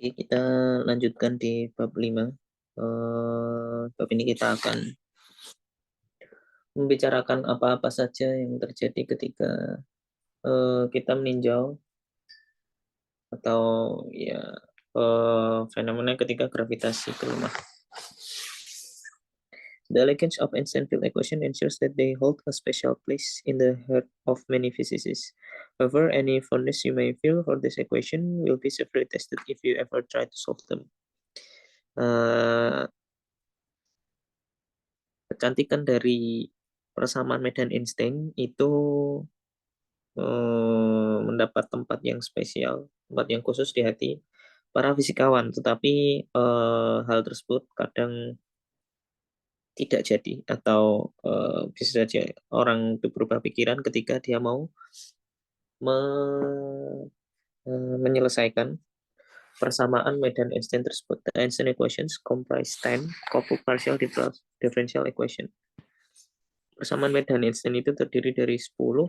Oke, kita lanjutkan di bab 5. Bab ini kita akan membicarakan apa-apa saja yang terjadi ketika kita meninjau atau ya fenomena ketika gravitasi kelemah. The elegance of instant field equation ensures that they hold a special place in the heart of many physicists. However, any fondness you may feel for this equation will be severely tested if you ever try to solve them. Kecantikan dari persamaan medan Einstein itu mendapat tempat yang spesial, tempat yang khusus di hati para fisikawan. Tetapi hal tersebut kadang tidak jadi atau bisa saja orang itu berubah pikiran ketika dia mau menyelesaikan persamaan medan Einstein tersebut. The Einstein equations comprise 10 coupled partial differential equation. Persamaan medan Einstein itu terdiri dari 10 10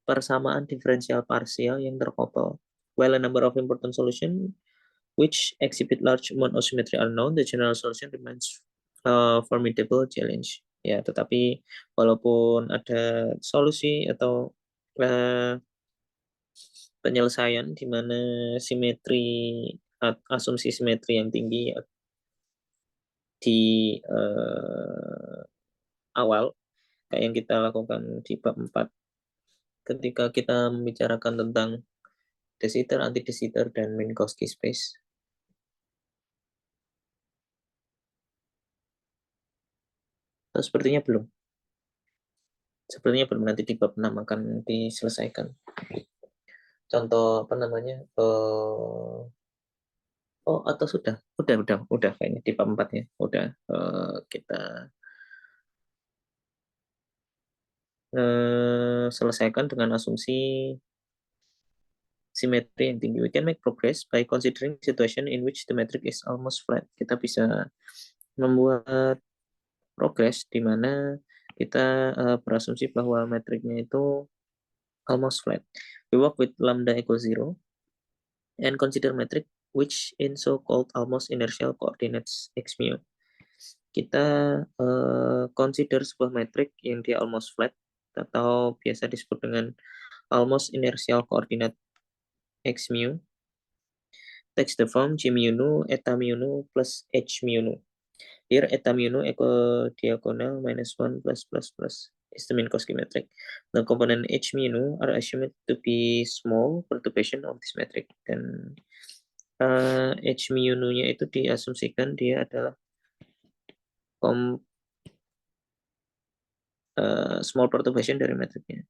persamaan diferensial parsial yang terkopel. While a number of important solutions which exhibit large amount of symmetry are known, the general solution remains a formidable challenge. Ya, tetapi walaupun ada solusi atau penyelesaian di mana asumsi simetri yang tinggi di awal kayak yang kita lakukan di bab 4 ketika kita membicarakan tentang de Sitter, anti-de Sitter, dan Minkowski space. Sepertinya belum. Sepertinya belum, nanti di bab 6 akan diselesaikan. Contoh apa namanya? Atau sudah kayaknya di bab 4 ya. Udah kita selesaikan dengan asumsi simetri yang tinggi. We can make progress by considering situation in which the metric is almost flat. Kita bisa membuat progres di mana kita berasumsi bahwa metriknya itu almost flat. We work with lambda equals 0 and consider metric which in so-called almost inertial coordinates x mu. Kita consider sebuah metrik yang dia almost flat atau biasa disebut dengan almost inertial coordinate x mu. Takes the form g mu nu, eta mu nu plus h mu nu. Here eta mu nu equal diagonal minus 1 plus plus plus is the Minkowski metric. The component h mu nu are assumed to be small perturbation of this metric. Dan h mu nu-nya itu diasumsikan dia adalah small perturbation dari metriknya.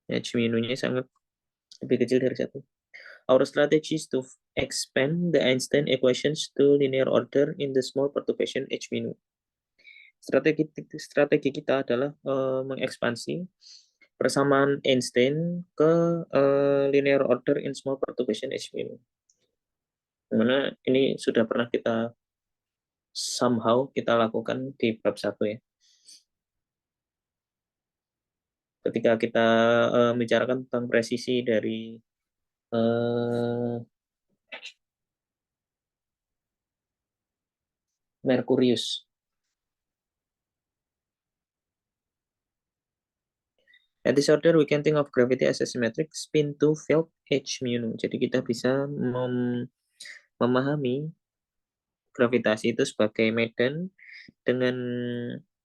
H mu nu-nya sangat lebih kecil dari 1. Our strategy is to expand the Einstein equations to linear order in the small perturbation h mu nu. Strategi kita adalah mengekspansi persamaan Einstein ke linear order in small perturbation h mu nu. Dimana ini sudah pernah kita lakukan di bab 1 ya. Ketika kita bicarakan tentang presisi dari Merkurius. At this order, we can think of gravity as a symmetric spin to field h mu nu. Jadi kita bisa memahami gravitasi itu sebagai medan dengan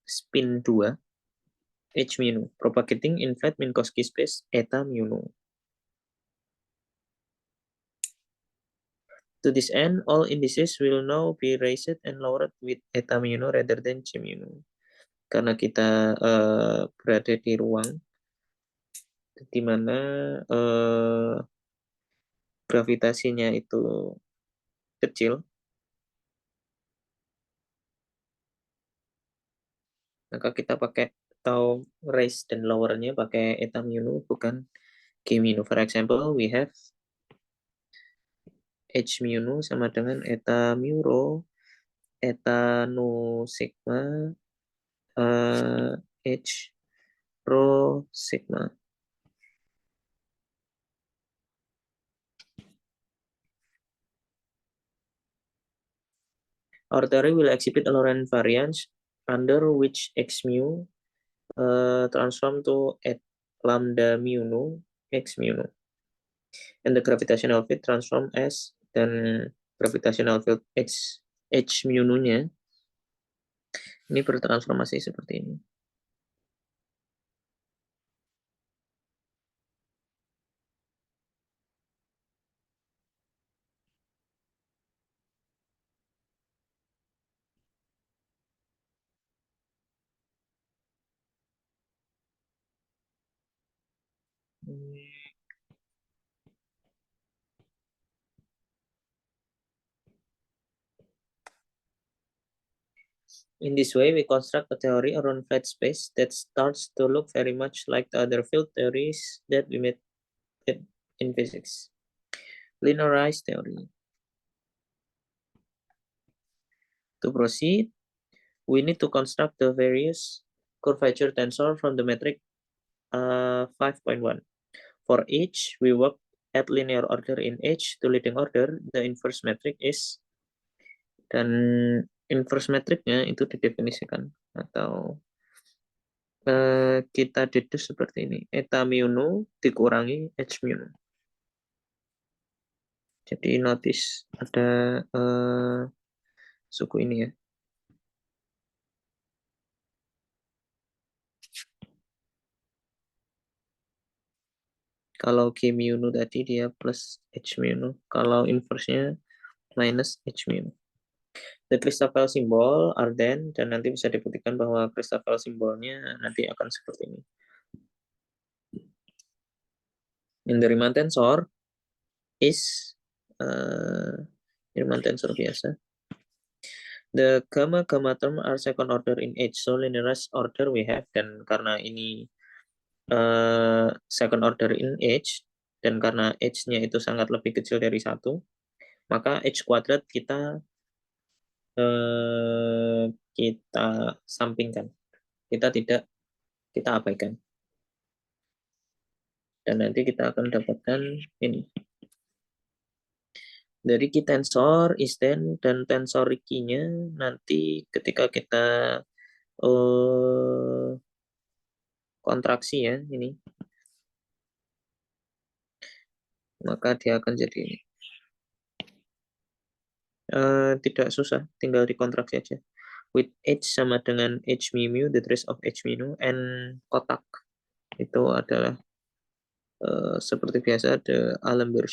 spin 2 h mu nu, propagating in flat Minkowski space eta mu nu. To this end, all indices will now be raised and lowered with eta mu nu rather than g mu nu. Karena kita berada di ruang di mana gravitasinya itu kecil, maka kita pakai atau raise dan lowernya pakai eta mu nu bukan g mu nu. For example, we have h mu nu sama dengan eta mu rho eta nu sigma H rho sigma. Our theory will exhibit a Lorentz variance under which x mu transform to at lambda mu nu x mu nu. And the gravitational field transform S dan gravitational field H mu nu-nya ini bertransformasi seperti ini. In this way, we construct a theory around flat space that starts to look very much like the other field theories that we made in physics. Linearized theory. To proceed, we need to construct the various curvature tensor from the metric 5.1. For each, we work at linear order in H to leading order. The inverse metric is, dan inverse metriknya itu didefinisikan atau kita dedus seperti ini. Eta mu nu dikurangi H mu nu. Jadi notice ada suku ini ya. Kalau K mu nu tadi dia plus H mu nu. Kalau inverse-nya minus H mu nu. The Christoffel symbol are then, dan nanti bisa dibuktikan bahwa Christoffel simbolnya nanti akan seperti ini. In the Riemann tensor is Riemann tensor biasa. The gamma term are second order in H, so linearized order we have, dan karena ini second order in H, dan karena H-nya itu sangat lebih kecil dari 1, maka H kuadrat kita sampingkan. Kita abaikan. Dan nanti kita akan dapatkan ini. Dari Ricky tensor is then, dan tensor Ricky-nya nanti ketika kita kontraksi ya ini, maka dia akan jadi ini. Tidak susah, tinggal dikontraksi aja. With H sama dengan H mu, the trace of H mu, and kotak itu adalah seperti biasa the Alembert.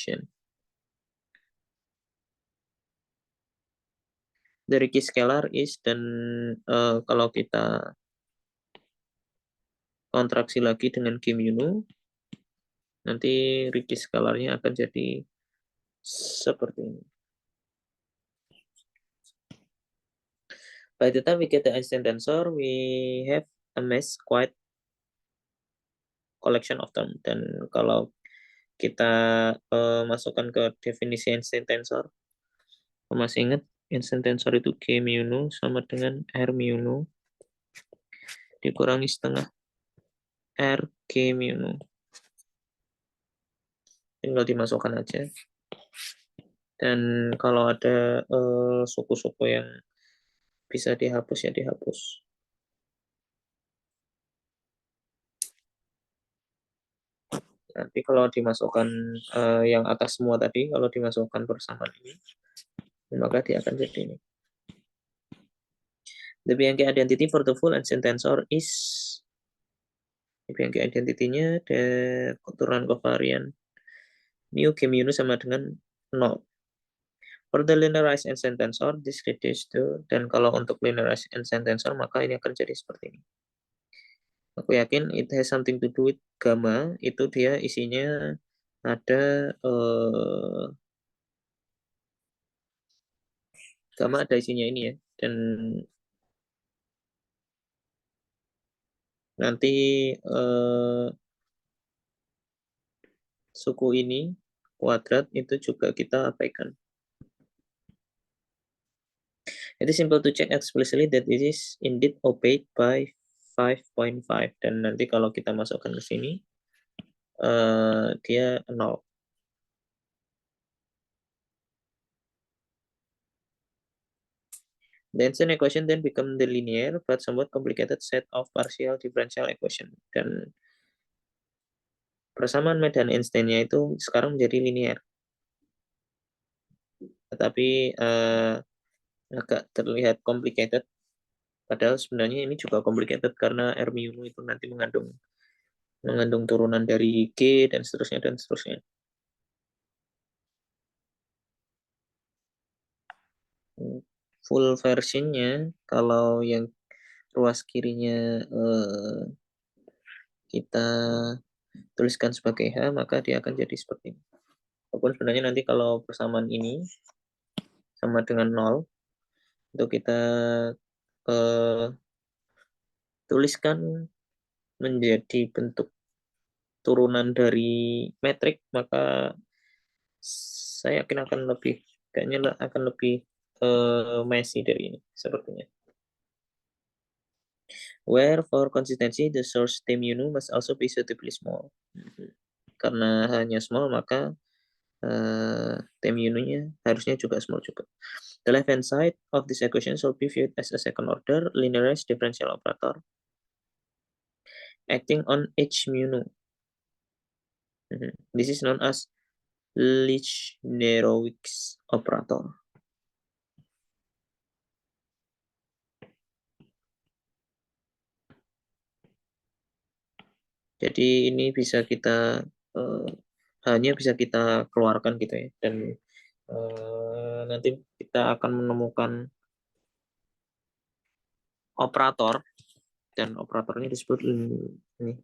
Dari Ricky scalar is, dan kalau kita kontraksi lagi dengan K mu, nanti Ricky scalarnya akan jadi seperti ini. By the time we get the Einstein tensor, we have a mass quite collection of term. Dan kalau kita masukkan ke definisi Einstein tensor, masih ingat Einstein tensor itu K mu nu sama dengan R mu nu dikurangi setengah R K mu nu. Tinggal dimasukkan aja. Dan kalau ada suku-suku yang bisa dihapus ya dihapus. Nanti kalau dimasukkan yang atas semua tadi, kalau dimasukkan bersamaan ini, maka dia akan jadi ini. The Bianchi identity for the full Einstein tensor is, Bianchi identity-nya ada keturunan kovarian mu K mu sama dengan 0. For the linearized Einstein tensor, this reduces to, dan kalau untuk linearized Einstein tensor, maka ini akan jadi seperti ini. Aku yakin it has something to do with gamma, itu dia isinya ada gamma ada isinya ini ya, dan nanti suku ini kuadrat itu juga kita abaikan. It is simple to check explicitly that it is indeed opaque by 5.5, dan nanti kalau kita masukkan ke sini dia 0. The Einstein equation then become the linear but somewhat complicated set of partial differential equation, dan persamaan medan Einstein-nya itu sekarang menjadi linear, tetapi agak terlihat complicated, padahal sebenarnya ini juga complicated karena R mu itu nanti mengandung turunan dari G dan seterusnya dan seterusnya. Full versionnya kalau yang ruas kirinya kita tuliskan sebagai H, maka dia akan jadi seperti ini. Walaupun sebenarnya nanti kalau persamaan ini sama dengan 0, itu kita tuliskan menjadi bentuk turunan dari metrik, maka saya yakin kayaknya akan lebih messy dari ini sepertinya. Where for consistency the source T mu nu must also be suitably small. Karena hanya small, maka T mu nu-nya harusnya juga small juga. The left hand side of this equation should be viewed as a second order linearized differential operator acting on H mu nu. This is known as Lich-Nerowitz operator. Jadi ini bisa kita hanya bisa kita keluarkan gitu ya, dan nanti kita akan menemukan operator, dan operatornya disebut ini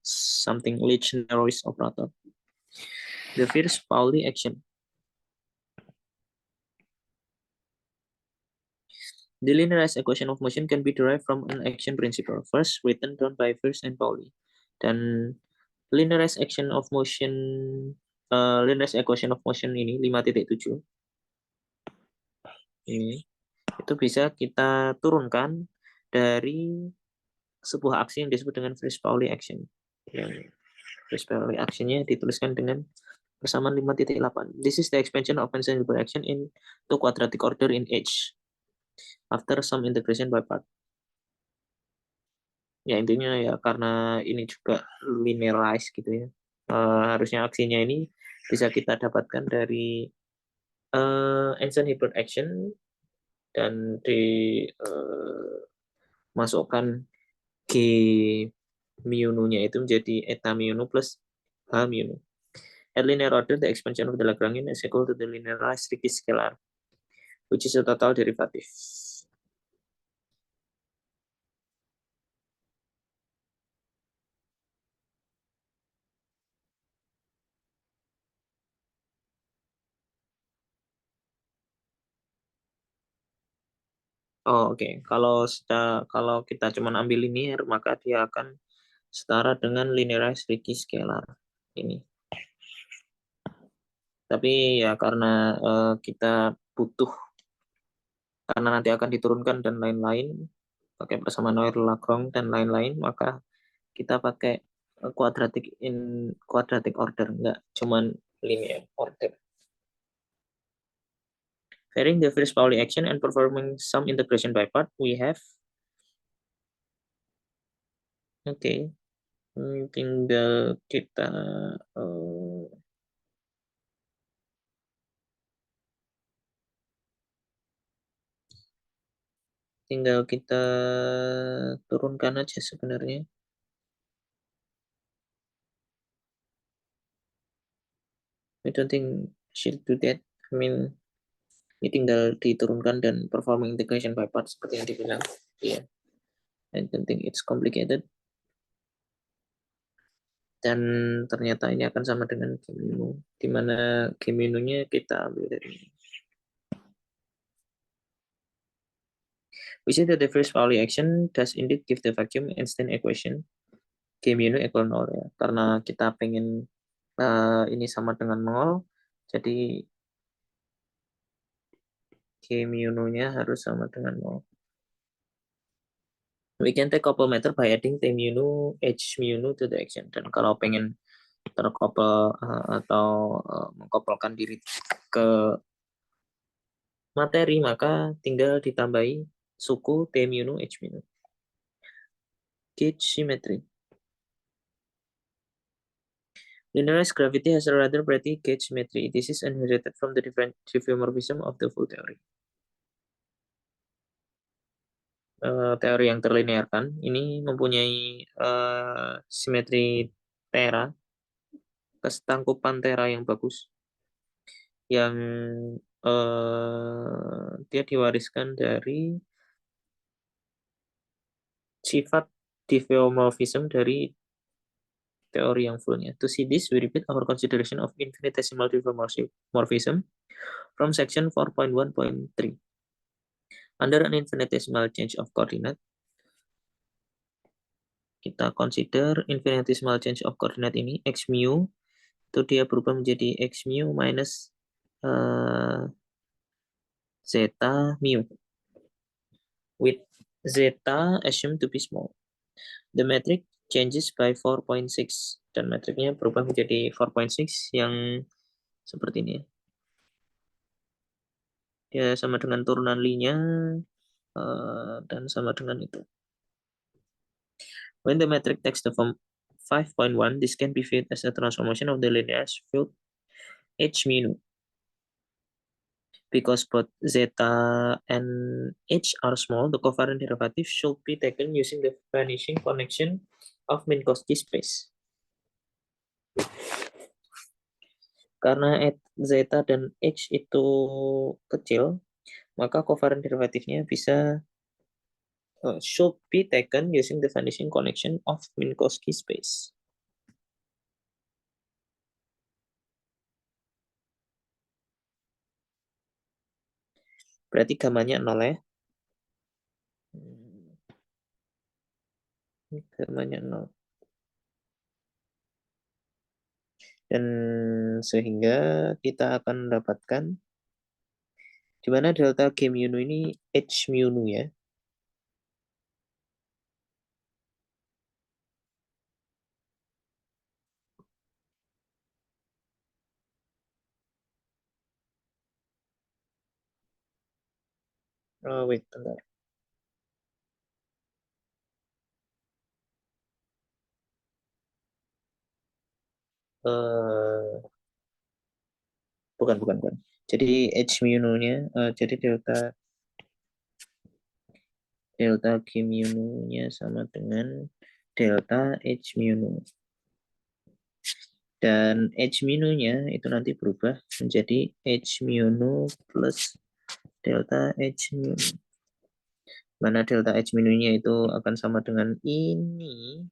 something Lich-Nerowitz operator. The first Pauli action. The linearized equation of motion can be derived from an action principle, first written down by First and Pauli. Dan linearized action of motion, linearized equation of motion ini 5.7 ini itu bisa kita turunkan dari sebuah aksi yang disebut dengan Frist-Pauli action. Yang Frist-Pauli action-nya dituliskan dengan persamaan 5.8. This is the expansion of Einstein-Hilbert action into quadratic order in H after some integration by part. Ya intinya ya karena ini juga linearized gitu ya. Harusnya aksinya ini bisa kita dapatkan dari Einstein-Hilbert action dan dimasukkan G mu nu-nya itu menjadi eta mu nu plus H mu nu. At linear order, the expansion of the Lagrangian is equal to the linearized Ricci scalar, which is a total derivative. Oh, oke. Kalau kita cuma ambil linear, maka dia akan setara dengan linearized Ricci scalar ini. Tapi ya karena kita butuh, karena nanti akan diturunkan dan lain-lain, pakai persamaan Euler-Lagrange dan lain-lain, maka kita pakai quadratic order, nggak cuman linear order. Varying the first Pauli action and performing some integration by part, we have tinggal kita turunkan aja sebenarnya. I don't think should do that. I mean, ini tinggal diturunkan dan performing integration by part seperti yang dibilang. Yeah. I don't think it's complicated. Dan ternyata ini akan sama dengan G mu nu, di mana G mu nu-nya kita ambil dari ini. We see that the first Pauli action does indeed give the vacuum Einstein equation G mu nu equal 0 ya. Karena kita pengen ini sama dengan 0, jadi K mu nya harus sama dengan 0. We can take couple method by adding T mu H mu to the action. Dan kalau pengen terkopel atau mengkopelkan diri ke materi, maka tinggal ditambahi suku T mu H mu. Gauge symmetry. Linearized gravity has a rather pretty gauge symmetry. This is inherited from the different diffeomorphism of the full theory. Teori yang terlinearkan ini mempunyai simetri tera, kesetangkupan tera yang bagus, yang dia diwariskan dari sifat diffeomorphism dari teori yang fullnya. To see this, we repeat our consideration of infinitesimal diffeomorphism from section 4.1.3. Under an infinitesimal change of coordinate, kita consider infinitesimal change of coordinate ini, x mu, itu dia berubah menjadi x mu minus zeta mu, with zeta assumed to be small. The metric changes by 4.6, dan metriknya berubah menjadi 4.6 yang seperti ini. Ya, sama dengan turunan Lie-nya, dan sama dengan itu. When the metric takes the form 5.1, this can be viewed as a transformation of the linear field H mu. Because both zeta and h are small, the covariant derivative should be taken using the vanishing connection of Minkowski space. Karena zeta dan h itu kecil, maka covariant derivatifnya bisa should be taken using the vanishing connection of Minkowski space. Berarti gamanya 0 ya. Gamanya 0. Dan sehingga kita akan mendapatkan di mana delta G mu ini H mu ya. Oh, wait, bentar. Bukan. Jadi H mu-nya, jadi delta G mu-nya sama dengan delta H mu. Dan H mu-nya itu nanti berubah menjadi H mu plus delta H mu. Mana delta H mu-nya itu akan sama dengan ini.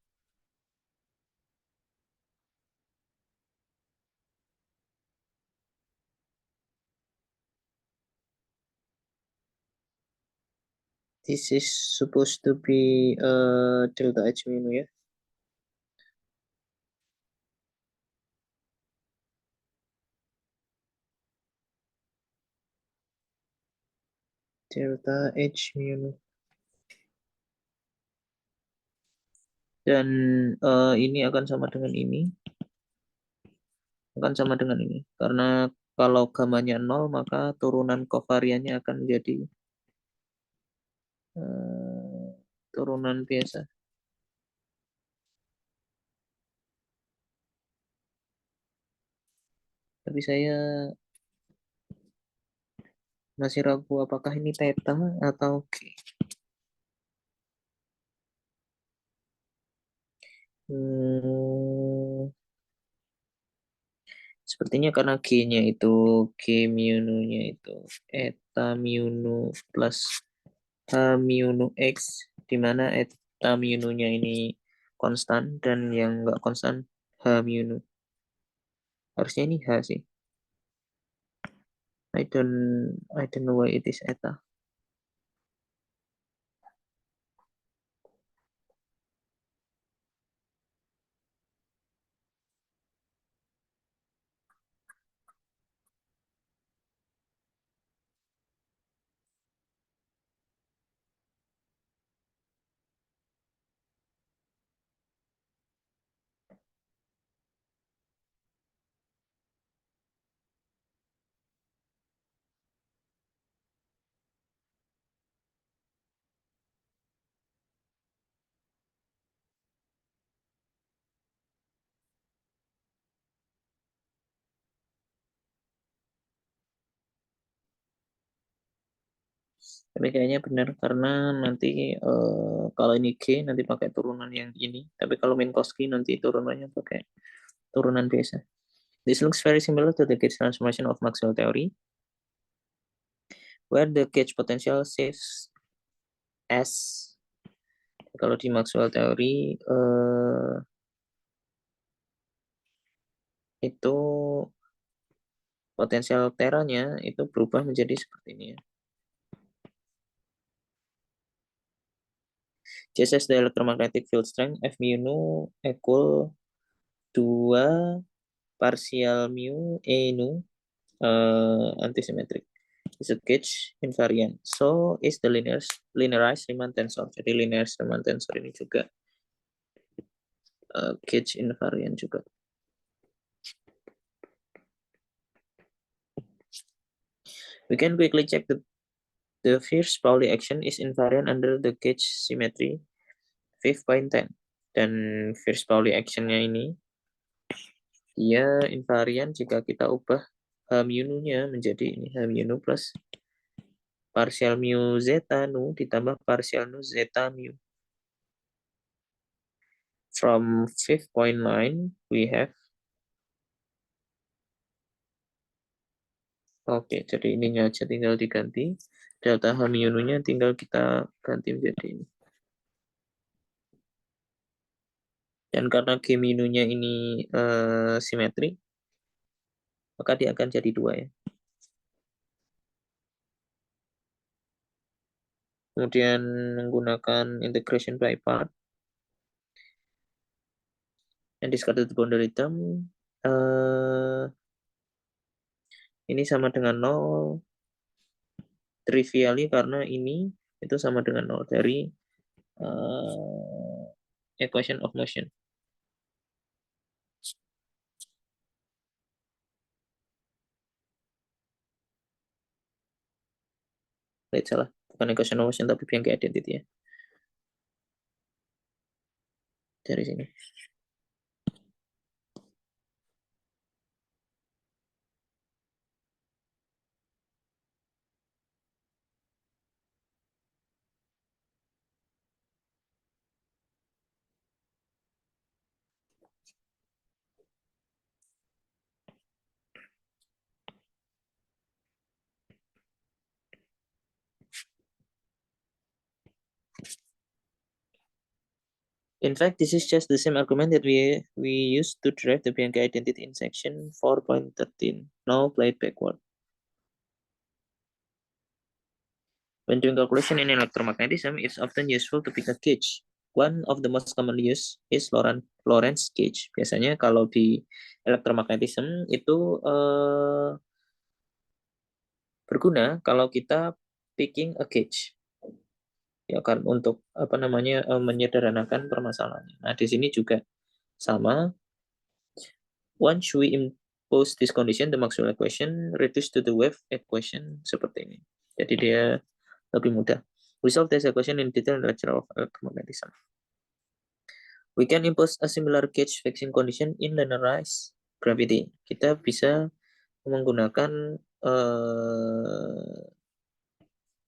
This is supposed to be delta H mu ya. Delta H mu. Dan ini akan sama dengan ini. Akan sama dengan ini. Karena kalau gamanya 0, maka turunan kovariannya akan menjadi turunan biasa. Tapi saya masih ragu apakah ini theta atau G. Sepertinya karena G-nya itu, G mu-nya itu eta mu plus H mu X, di mana eta mu-nya ini konstan dan yang nggak konstan H mu. Harusnya ini H sih. I don't know why it is eta. Tapi kayaknya benar karena nanti kalau ini G nanti pakai turunan yang ini. Tapi kalau Minkowski nanti turunannya pakai turunan biasa. This looks very similar to the gauge transformation of Maxwell theory, where the gauge potential saves S. Kalau di Maxwell theory itu potensial teranya itu berubah menjadi seperti ini ya. Just as the electromagnetic field strength F mu nu equal 2 partial mu E nu antisymmetric. Is a gauge invariant. So is the linearized Riemann tensor. Jadi linearized Riemann tensor ini juga gauge invariant juga. We can quickly check that the first Pauli action is invariant under the gauge symmetry 5.10. Dan first Pauli actionnya ini dia invariant jika kita ubah H mu nu-nya menjadi ini H mu nu plus partial mu zeta nu ditambah partial nu zeta mu. From 5.9 we have oke, jadi ininya aja tinggal diganti. Delta H mu nu-nya tinggal kita ganti menjadi ini. Dan karena G mu nu-nya ini simetri, maka dia akan jadi 2 ya. Kemudian menggunakan integration by part. And discarded boundary term. Ini sama dengan 0. Trivially karena ini itu sama dengan 0 dari equation of motion. Wait, salah. Bukan equation of motion, tapi Bianchi identity ya. Dari sini. In fact, this is just the same argument that we used to derive the Bianchi identity in section 4.13. Now play it backward. When doing calculation in electromagnetism, it's often useful to pick a gauge. One of the most common use is Lorentz gauge. Biasanya kalau di electromagnetism itu berguna kalau kita picking a gauge. Ya kan untuk menyederhanakan permasalahannya. Nah, di sini juga sama. Once we impose this condition, the Maxwell equation reduce to the wave equation seperti ini. Jadi dia lebih mudah. We solve this equation in detail in the lecture of electromagnetism. We can impose a similar gauge fixing condition in linearized gravity. Kita bisa menggunakan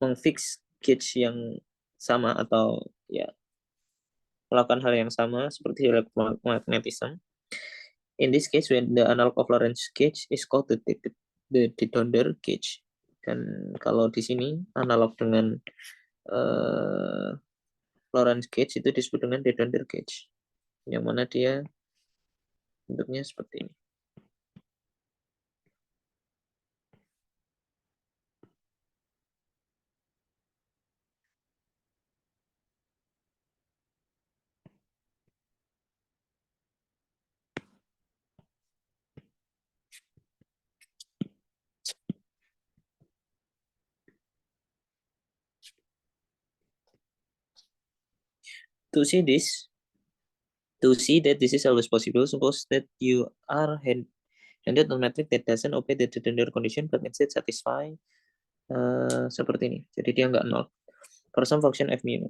mengfix gauge yang sama atau ya melakukan hal yang sama seperti electromagnetism. In this case, when the analog of Lorentz gauge is called the de Donder gauge. Dan kalau di sini analog dengan Lorentz gauge itu disebut dengan de Donder gauge, yang mana dia bentuknya seperti ini. To see that this is always possible, suppose that you are handed a metric that doesn't obey the de Donder condition but instead satisfy seperti ini. Jadi dia nggak nol. For some function f mu.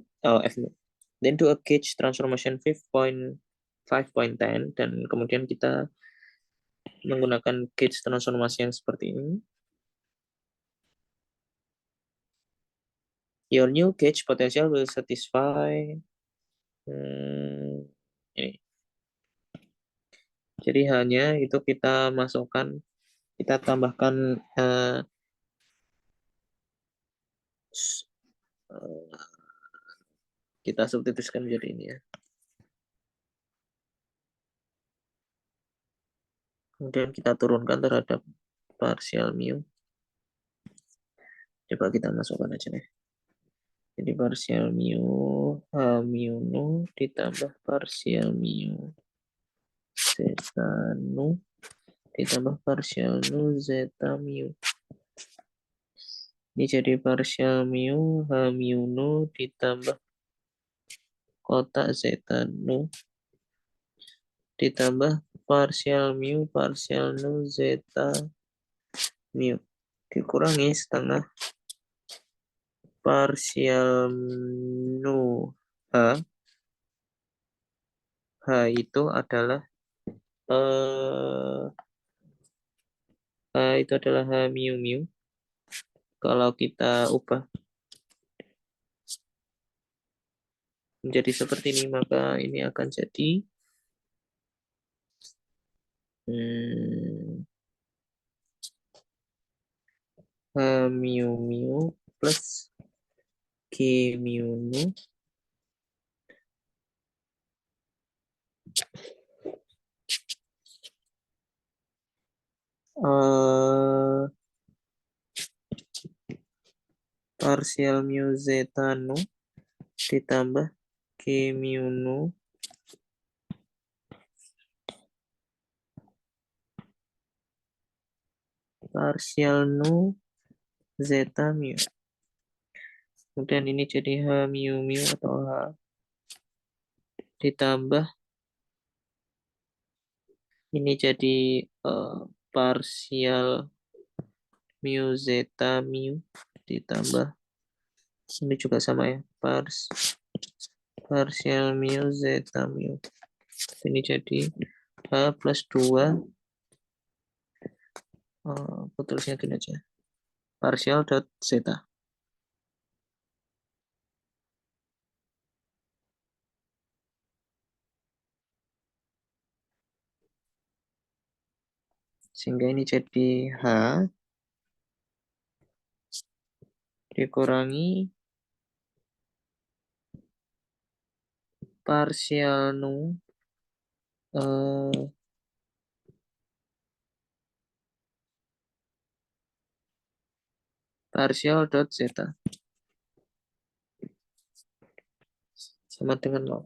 Then do a gauge transformation 5.10 dan kemudian kita menggunakan gauge transformasi yang seperti ini. Your new gauge potential will satisfy ini. Jadi hanya itu kita masukkan, kita tambahkan kita substitusikan menjadi ini ya. Kemudian kita turunkan terhadap partial mu. Coba kita masukkan aja nih. Jadi partial mu mu nu ditambah partial mu zeta nu ditambah partial nu zeta mu. Ini jadi partial mu mu nu ditambah kotak zeta nu ditambah partial nu zeta mu dikurangi setengah partial nu h. H itu adalah H itu adalah H mu mu. Kalau kita ubah menjadi seperti ini, maka ini akan jadi H mu mu plus K mu nu partial mu zeta nu ditambah K mu nu partial nu zeta mu. Kemudian ini jadi H mu mu atau H ditambah ini jadi partial mu zeta mu ditambah ini juga sama ya, partial mu zeta mu. Ini jadi H plus 2 aku tulisnya gini aja, partial dot zeta. Sehingga ini jadi H dikurangi partial nu partial dot zeta sama dengan 0.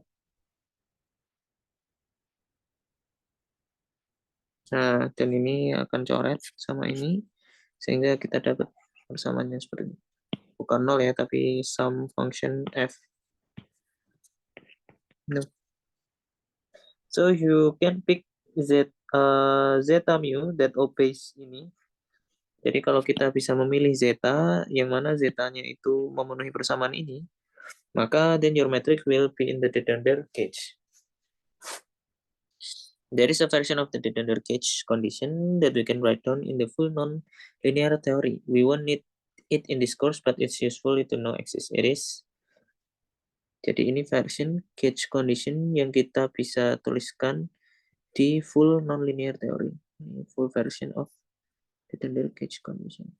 Nah, dan ini akan coret sama ini sehingga kita dapat persamaannya seperti ini. Bukan 0 ya, tapi sum function f. No. So you can pick zeta mu that obeys ini. Jadi kalau kita bisa memilih zeta yang mana zetanya itu memenuhi persamaan ini, maka then your metric will be in the Dedender gauge. There is a version of the Dedender gauge condition that we can write down in the full non-linear theory. We won't need it in this course, but it's useful to know exists. It is. Jadi ini version gauge condition yang kita bisa tuliskan di full non-linear theory. Full version of Dedender gauge condition.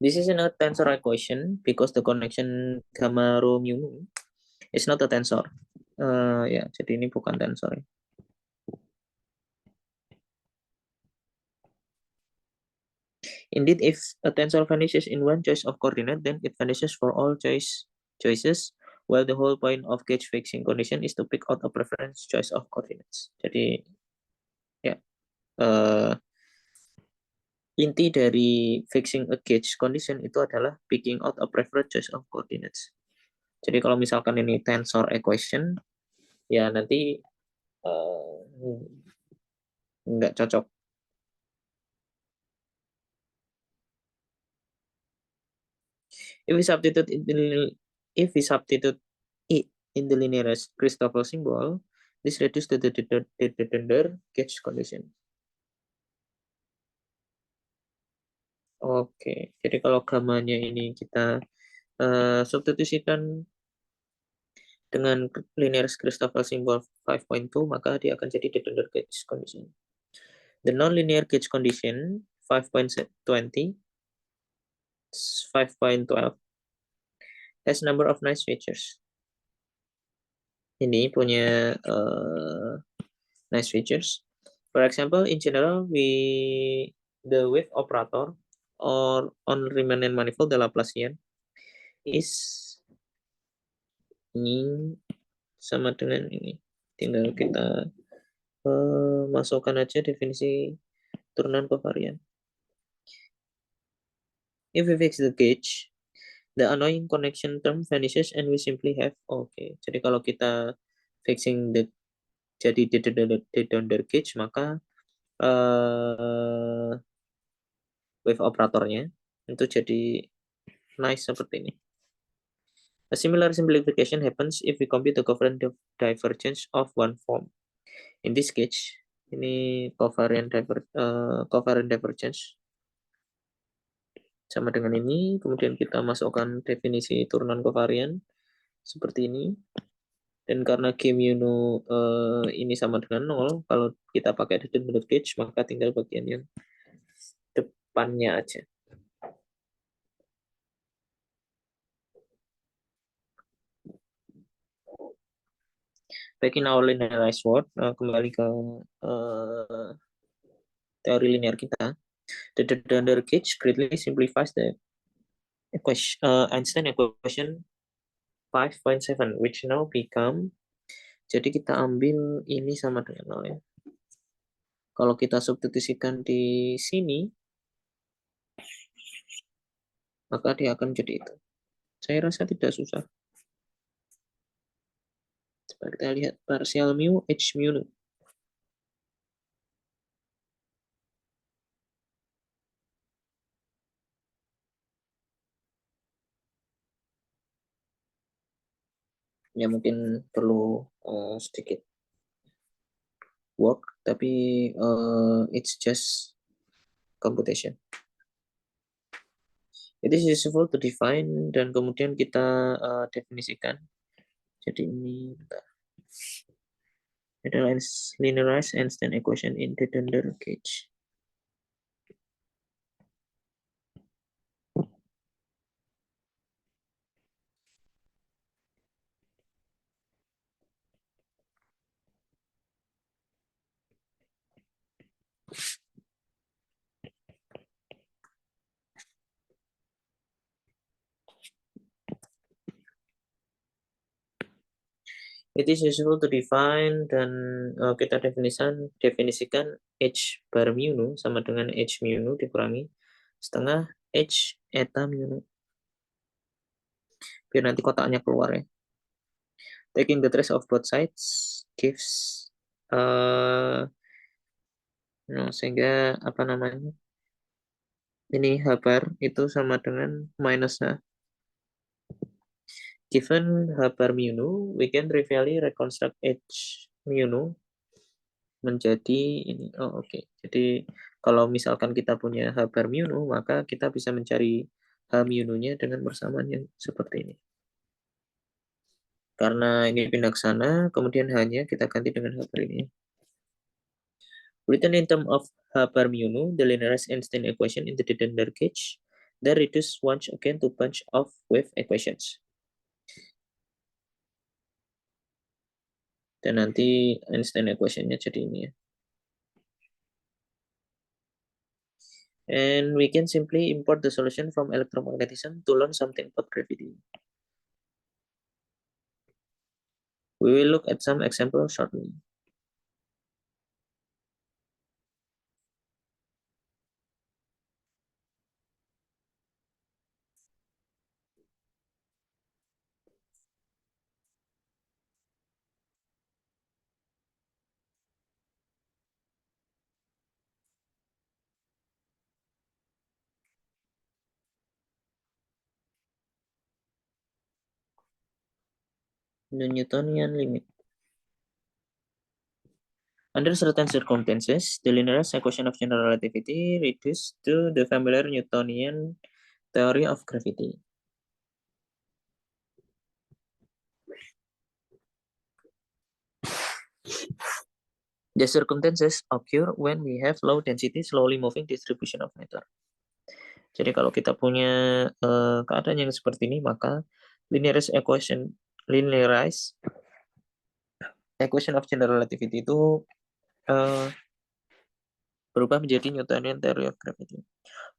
This is not a tensor equation because the connection gamma rho mu is not a tensor. Ya, jadi ini bukan tensor. Ya. Indeed, if a tensor vanishes in one choice of coordinate, then it vanishes for all choices, while the whole point of gauge fixing condition is to pick out a preference choice of coordinates. Jadi, ya, Inti dari fixing a gauge condition itu adalah picking out a preferred choice of coordinates. Jadi kalau misalkan ini tensor equation, ya nanti nggak cocok. If we substitute if we substitute it in the linear Christoffel symbol, this reduces the Dendler gauge condition. Oke, jadi kalau gamanya ini kita substitusikan dengan linear Christoffel symbol 5.2, maka dia akan jadi the Dendler gauge condition. The nonlinear gauge condition 5.20, 5.12 has number of nice features. Ini punya nice features. For example, in general, the wave operator or on Riemann manifold the Laplacian is ini sama dengan ini. Tinggal kita masukkan aja definisi turunan kovarian. If we fix the gauge, the annoying connection term vanishes and we simply have jadi kalau kita fixing jadi the Dondor gauge, maka wave operatornya itu jadi nice seperti ini. A similar simplification happens if we compute the covariant divergence of one form. In this case, ini covariant divergence sama dengan ini, kemudian kita masukkan definisi turunan covariant seperti ini. Dan karena G mu ini sama dengan 0, kalau kita pakai determinate gauge, maka tinggal bagian yang depannya aja. Back in our linearized world, kembali ke teori linear kita. The Dondor gauge greatly simplifies the Einstein equation 5.7, which now become, jadi kita ambil ini sama dengan 0 ya. Kalau kita substitusikan di sini, maka dia akan jadi itu. Saya rasa tidak susah. Coba kita lihat partial mu, h mu. Ya mungkin perlu sedikit work, tapi it's just computation. It is useful to define, dan kemudian kita definisikan. Jadi ini adalah linearized Einstein equation in the Dondor gauge. It is useful to define, dan kita definisikan h bar mu nu sama dengan h mu nu dikurangi setengah h eta mu nu. Biar nanti kotaknya keluar ya. Taking the trace of both sides gives sehingga apa namanya? Ini h bar itu sama dengan minus h. Given h bar mu nu, we can trivially reconstruct h mu nu menjadi ini. Oke. Jadi kalau misalkan kita punya h bar mu nu, maka kita bisa mencari h mu nu-nya dengan persamaan yang seperti ini. Karena ini pindah ke sana, kemudian h-nya kita ganti dengan h bar ini. Written in terms of h bar mu nu, the linearized Einstein equation in the Dondor gauge, then reduce once again to bunch of wave equations. Dan nanti Einstein equation-nya jadi ini ya. And we can simply import the solution from electromagnetism to learn something about gravity. We will look at some examples shortly. the Newtonian limit. Under certain circumstances, the linearized equation of general relativity reduced to the familiar Newtonian theory of gravity. The circumstances occur when we have low density, slowly moving distribution of matter. Jadi kalau kita punya keadaan yang seperti ini, maka linearized equation of general relativity itu berubah menjadi Newtonian theory of gravity.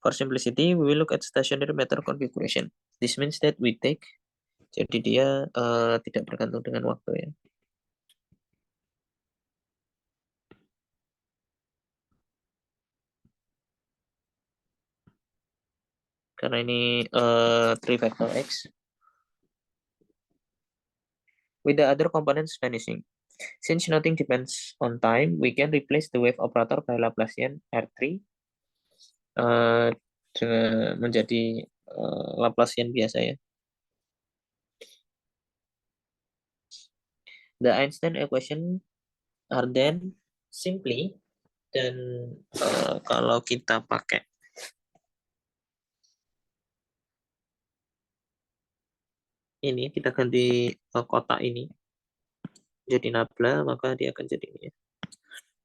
For simplicity, we will look at stationary matter configuration. This means that we take, jadi dia tidak bergantung dengan waktu ya. Karena ini 3 factor x. With the other components vanishing. Since nothing depends on time, we can replace the wave operator by Laplacian R3 menjadi Laplacian biasa ya. The Einstein equation are then simply, dan kalau kita pakai ini, kita ganti kotak ini jadi nabla, maka dia akan jadi ini ya.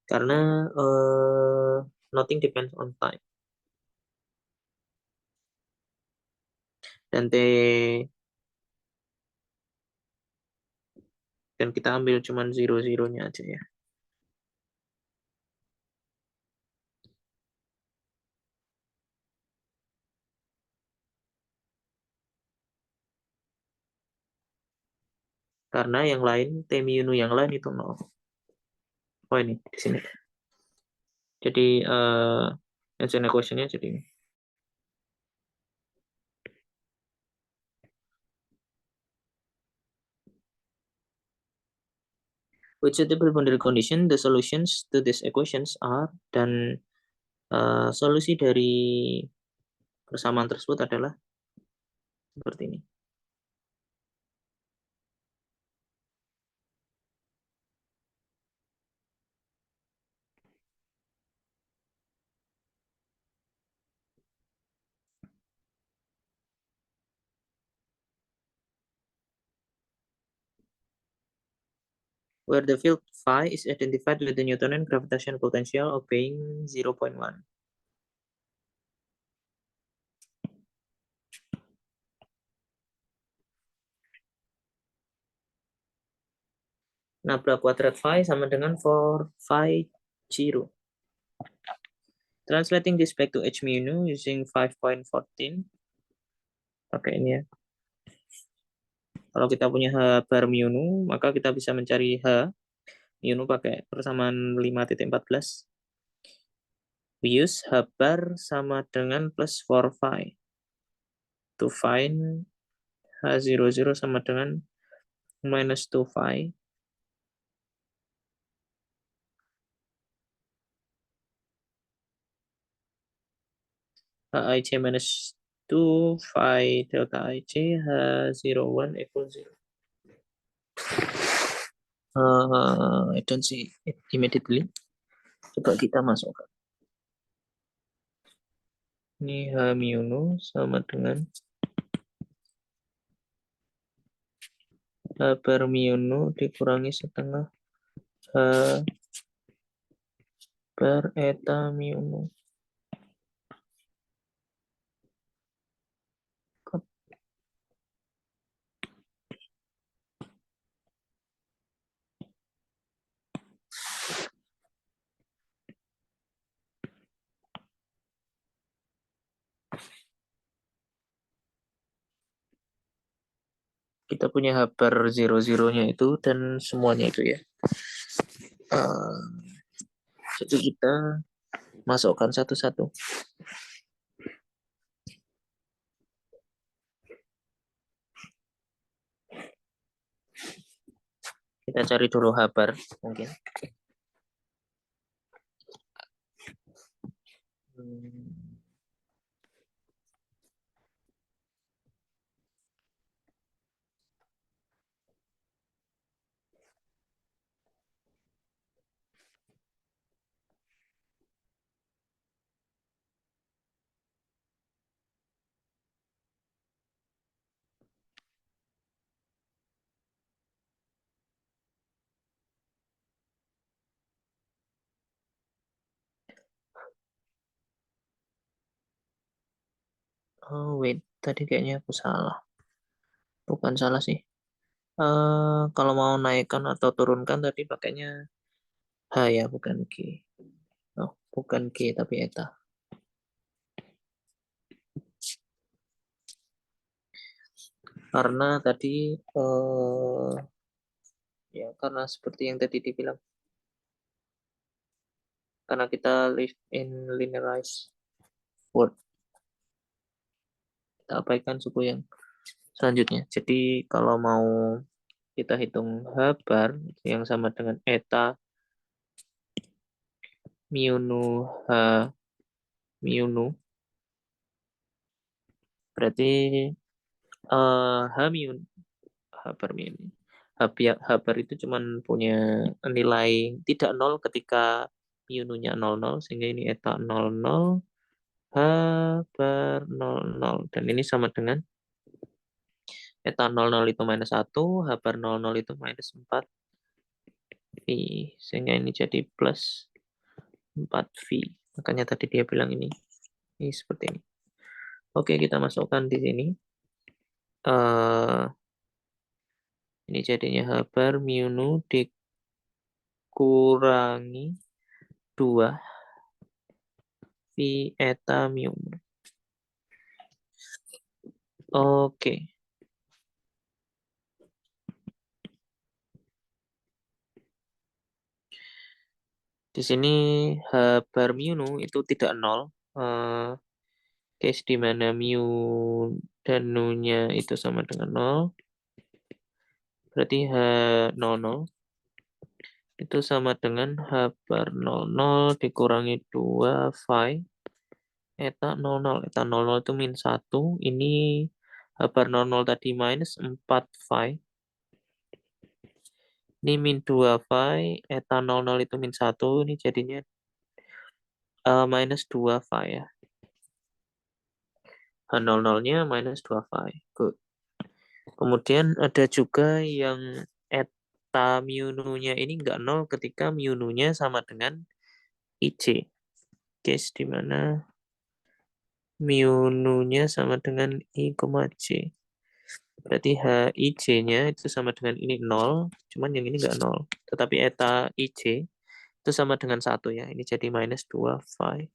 Karena nothing depends on time. Dan kita ambil cuman zero-zeronya aja ya. Karena yang lain, T mu nu yang lain itu 0. Oh ini, di sini. Jadi, Einstein equation-nya jadi ini. With suitable boundary condition, the solutions to these equations are, dan solusi dari persamaan tersebut adalah seperti ini. Where the field phi is identified with the Newtonian gravitational potential obeying 0.1. Nabla kuadrat phi sama dengan 4 phi 0. Translating this back to h mu nu using 5.14. Pakai ini ya. Kalau kita punya H bar mu nu, maka kita bisa mencari H mu nu pakai persamaan 5.14. We use H bar sama dengan plus 4 phi. To find H00 sama dengan minus 2 phi. Hij minus 2 phi delta Hij H01 equals 0. I don't see it immediately. Coba kita masukkan. Ini H mu nu sama dengan H bar mu nu dikurangi setengah H bar eta mu nu. Kita punya H bar 00-nya itu dan semuanya itu ya. Jadi kita masukkan satu-satu. Kita cari dulu H bar mungkin. Oh, wait, tadi kayaknya aku salah. Bukan salah sih. Kalau mau naikkan atau turunkan tadi pakainya H ya, bukan G. Oh, bukan G tapi eta. Karena tadi ya karena seperti yang tadi dibilang, karena kita live in linearized world, kita abaikan suku yang selanjutnya. Jadi kalau mau kita hitung H bar yang sama dengan eta mu nu H mu nu, berarti H mu H bar mu nu. H bar itu cuman punya nilai tidak nol ketika mu nu-nya 00, sehingga ini eta 00, H bar 00, dan ini sama dengan eta 00 itu minus 1, H bar 00 itu minus 4 V, sehingga ini jadi plus 4 V. Makanya tadi dia bilang ini seperti ini. Oke, kita masukkan di sini. eh ini jadinya H bar mu nu dikurangi 2 V eta mu nu. Oke, di sini H bar mu nu itu tidak nol. Eh, case di mana mu dan nu-nya itu sama dengan nol. Berarti H 00 itu sama dengan H bar 00 dikurangi 2 phi eta 00. Eta 00 itu min 1. Ini H bar 00 tadi minus 4 phi. Ini min 2 phi. Eta 00 itu min 1. Ini jadinya minus 2 phi ya. H 00-nya minus 2 phi. Good. Kemudian ada juga yang eta mu nu-nya ini enggak 0 ketika mu nu-nya sama dengan IC. Case di mana mu nu-nya sama dengan I, C. Berarti HIC-nya itu sama dengan ini 0, cuman yang ini enggak 0. Tetapi eta IC itu sama dengan 1 ya. Ini jadi minus 2 phi.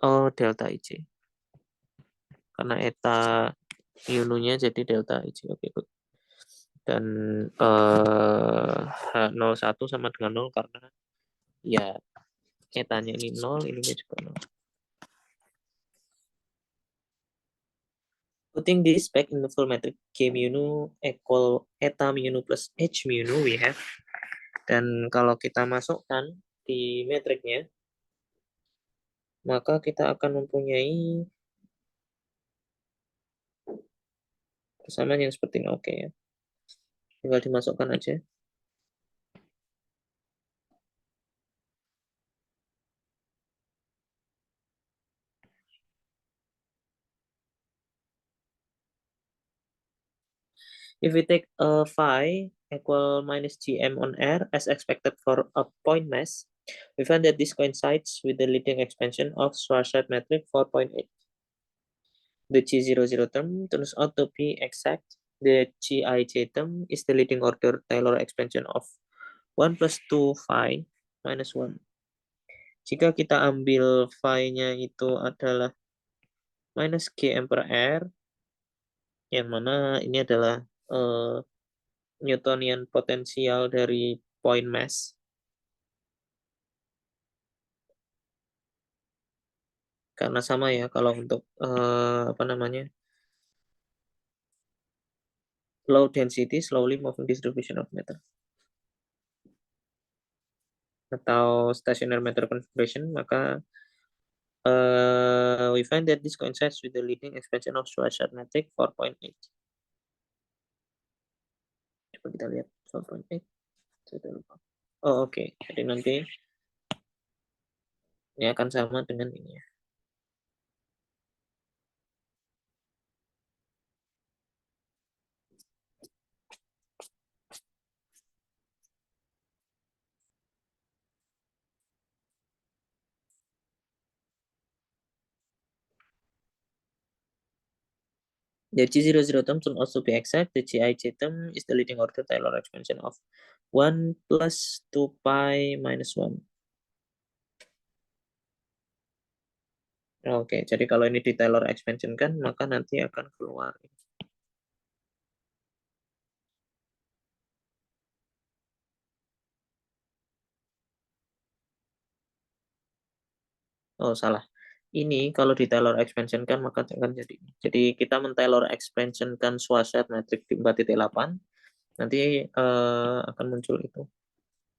Oh, delta IC. Karena eta mu nu-nya jadi delta IC. Oke, good. Dan H01 sama dengan 0 karena ya etanya ini 0, ininya juga 0. Putting this back in the full metric K mu nu equal eta mu nu plus H mu nu we have. Dan kalau kita masukkan di metriknya, maka kita akan mempunyai persamaan yang seperti ini. Oke ya. Tinggal dimasukkan aja. If we take a phi equal minus gm on R as expected for a point mass, we find that this coincides with the leading expansion of Schwarzschild metric 4.8. The G00 term turns out to be exact. The Gij term is the leading order Taylor expansion of 1 plus 2 phi minus 1. Jika kita ambil phi-nya itu adalah minus Gm per R, yang mana ini adalah Newtonian potensial dari point mass. Karena sama ya, kalau untuk apa namanya, low density, slowly moving distribution of matter, atau stationary matter configuration, maka we find that this coincides with the leading expansion of Schwarzschild metric 4.8. Coba kita lihat 4.8. Oh, oke. Jadi nanti ini akan sama dengan ini ya. The G00 term should also be exact. The Gij term is the leading order Taylor expansion of 1 plus 2 pi minus 1. Oke, jadi kalau ini di Taylor expansion kan, maka nanti akan keluar. Oh, salah. Ini kalau di Taylor expansion kan, maka akan jadi. Jadi kita men-Taylor expansion kan Schwarzschild matrix di 4.8, nanti akan muncul itu.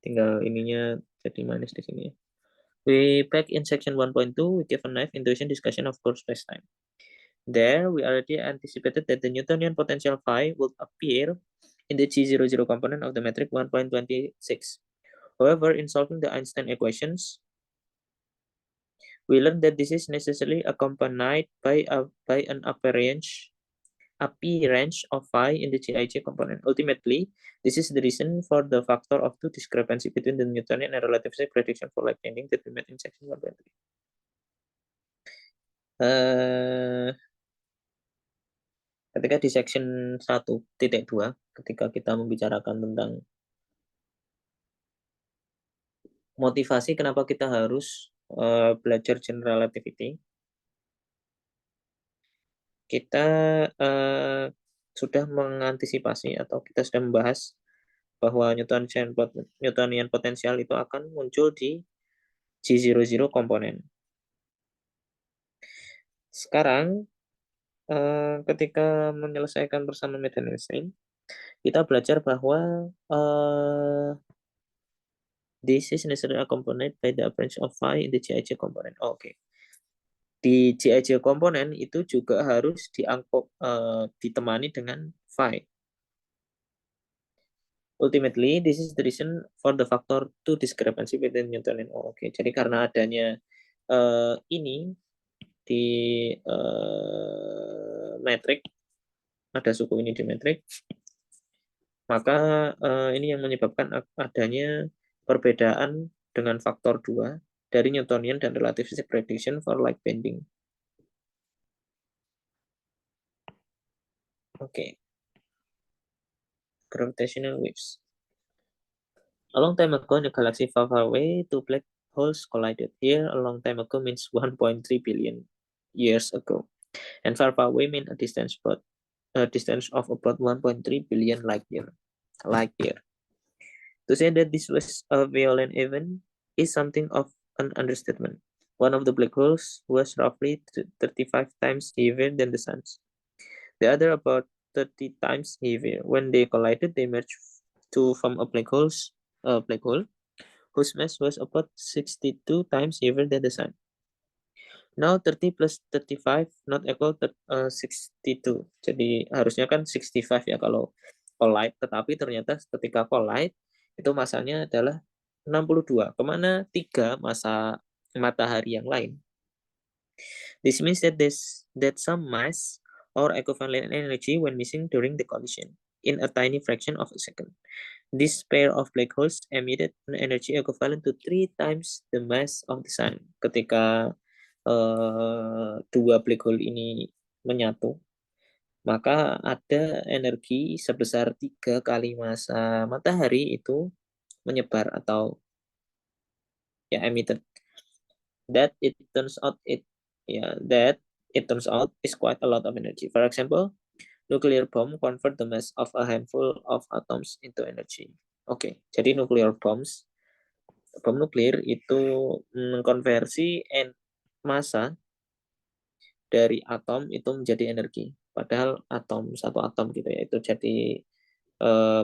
Tinggal ininya jadi minus di sini. We back in section 1.2, we give a knife intuition discussion of course spacetime. There, we already anticipated that the Newtonian potential phi would appear in the G00 component of the metric 1.26. However, in solving the Einstein equations, we learned that this is necessarily accompanied by an appearance of phi in the Gij component. Ultimately, this is the reason for the factor of two discrepancy between the Newtonian and relativistic prediction for light bending that we met in section 1.3. Ketika di section 1.2, ketika kita membicarakan tentang motivasi kenapa kita harus belajar general relativity, kita sudah mengantisipasi atau kita sudah membahas bahwa Newtonian potensial itu akan muncul di G00 komponen. Sekarang ketika menyelesaikan bersama Einstein, kita belajar bahwa this is necessarily accompanied by the appearance of phi in the Gij component. Oke. Di Gij komponen itu juga harus ditemani dengan phi. Ultimately, this is the reason for the factor two discrepancy between Newtonian. Oke. Jadi karena adanya ini di metrik, ada suku ini di metrik, maka ini yang menyebabkan adanya perbedaan dengan faktor 2 dari Newtonian dan relativistic prediction for light bending. Oke. Gravitational waves. A long time ago in a galaxy far, far away, two black holes collided. Here, a long time ago means 1.3 billion years ago. And far, far away means a distance of about 1.3 billion light year. To say that this was a violent event is something of an understatement. One of the black holes was roughly 35 times heavier than the sun. The other about 30 times heavier. When they collided, they merged from a black hole whose mass was about 62 times heavier than the sun. Now 30 plus 35 not equal to 62. Jadi harusnya kan 65 ya kalau collide, tetapi ternyata ketika collide itu masanya adalah 62. Kemana 3 masa matahari yang lain? This means that some mass or equivalent energy when missing during the collision in a tiny fraction of a second. This pair of black holes emitted an energy equivalent to 3 times the mass of the sun. Ketika dua black hole ini menyatu, maka ada energi sebesar 3 kali massa matahari itu menyebar atau ya emitted. That it turns out is quite a lot of energy. For example, nuclear bomb convert the mass of a handful of atoms into energy. Oke, jadi nuclear bom nuklir itu mengkonversi massa dari atom itu menjadi energi. Padahal satu atom gitu ya, itu jadi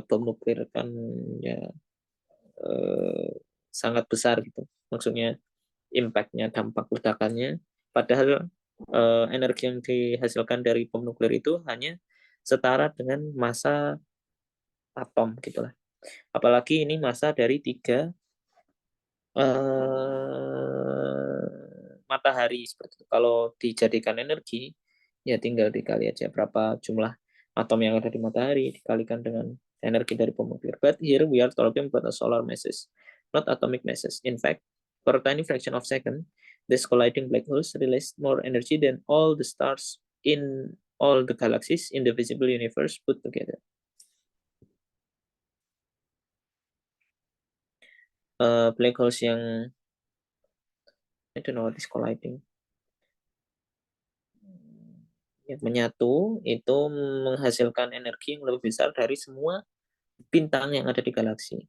bom nuklir kan ya sangat besar gitu. Maksudnya impact-nya, dampak ledakannya. Padahal energi yang dihasilkan dari bom nuklir itu hanya setara dengan massa atom gitulah. Apalagi ini massa dari 3 matahari seperti itu. Kalau dijadikan energi, ya tinggal dikali aja berapa jumlah atom yang ada di matahari dikalikan dengan energi dari bom nuklir. But here we are talking about the solar masses, not atomic masses. In fact, for a tiny fraction of second, this colliding black holes release more energy than all the stars in all the galaxies in the visible universe put together. Black holes yang I don't know what is colliding. Yang menyatu itu menghasilkan energi yang lebih besar dari semua bintang yang ada di galaksi.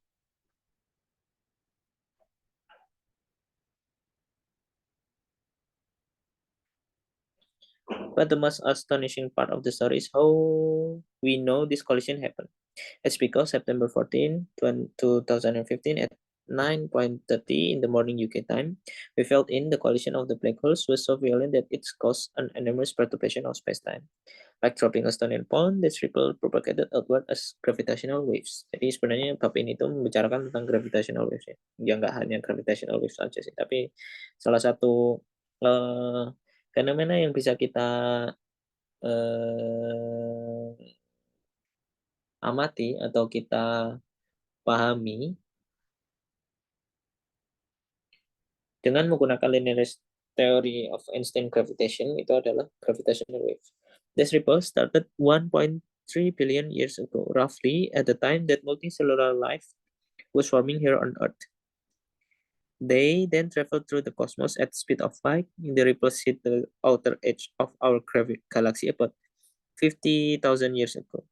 But the most astonishing part of the story is how we know this collision happened. It's because September 14, 2015 at 9:30 in the morning UK time, we felt in the collision of the black holes was so violent that it caused an enormous perturbation of space-time. Like dropping a stone in a pond, this ripple propagated outward as gravitational waves. Jadi sebenarnya bab ini tuh membicarakan tentang gravitational waves ya. Ya nggak hanya gravitational waves saja sih, tapi salah satu fenomena yang bisa kita amati atau kita pahami dengan menggunakan linear theory of Einstein gravitation itu adalah gravitational wave. This ripple started 1.3 billion years ago, roughly at the time that multicellular life was forming here on Earth. They then traveled through the cosmos at the speed of light. The ripples hit the outer edge of our galaxy about 50,000 years ago,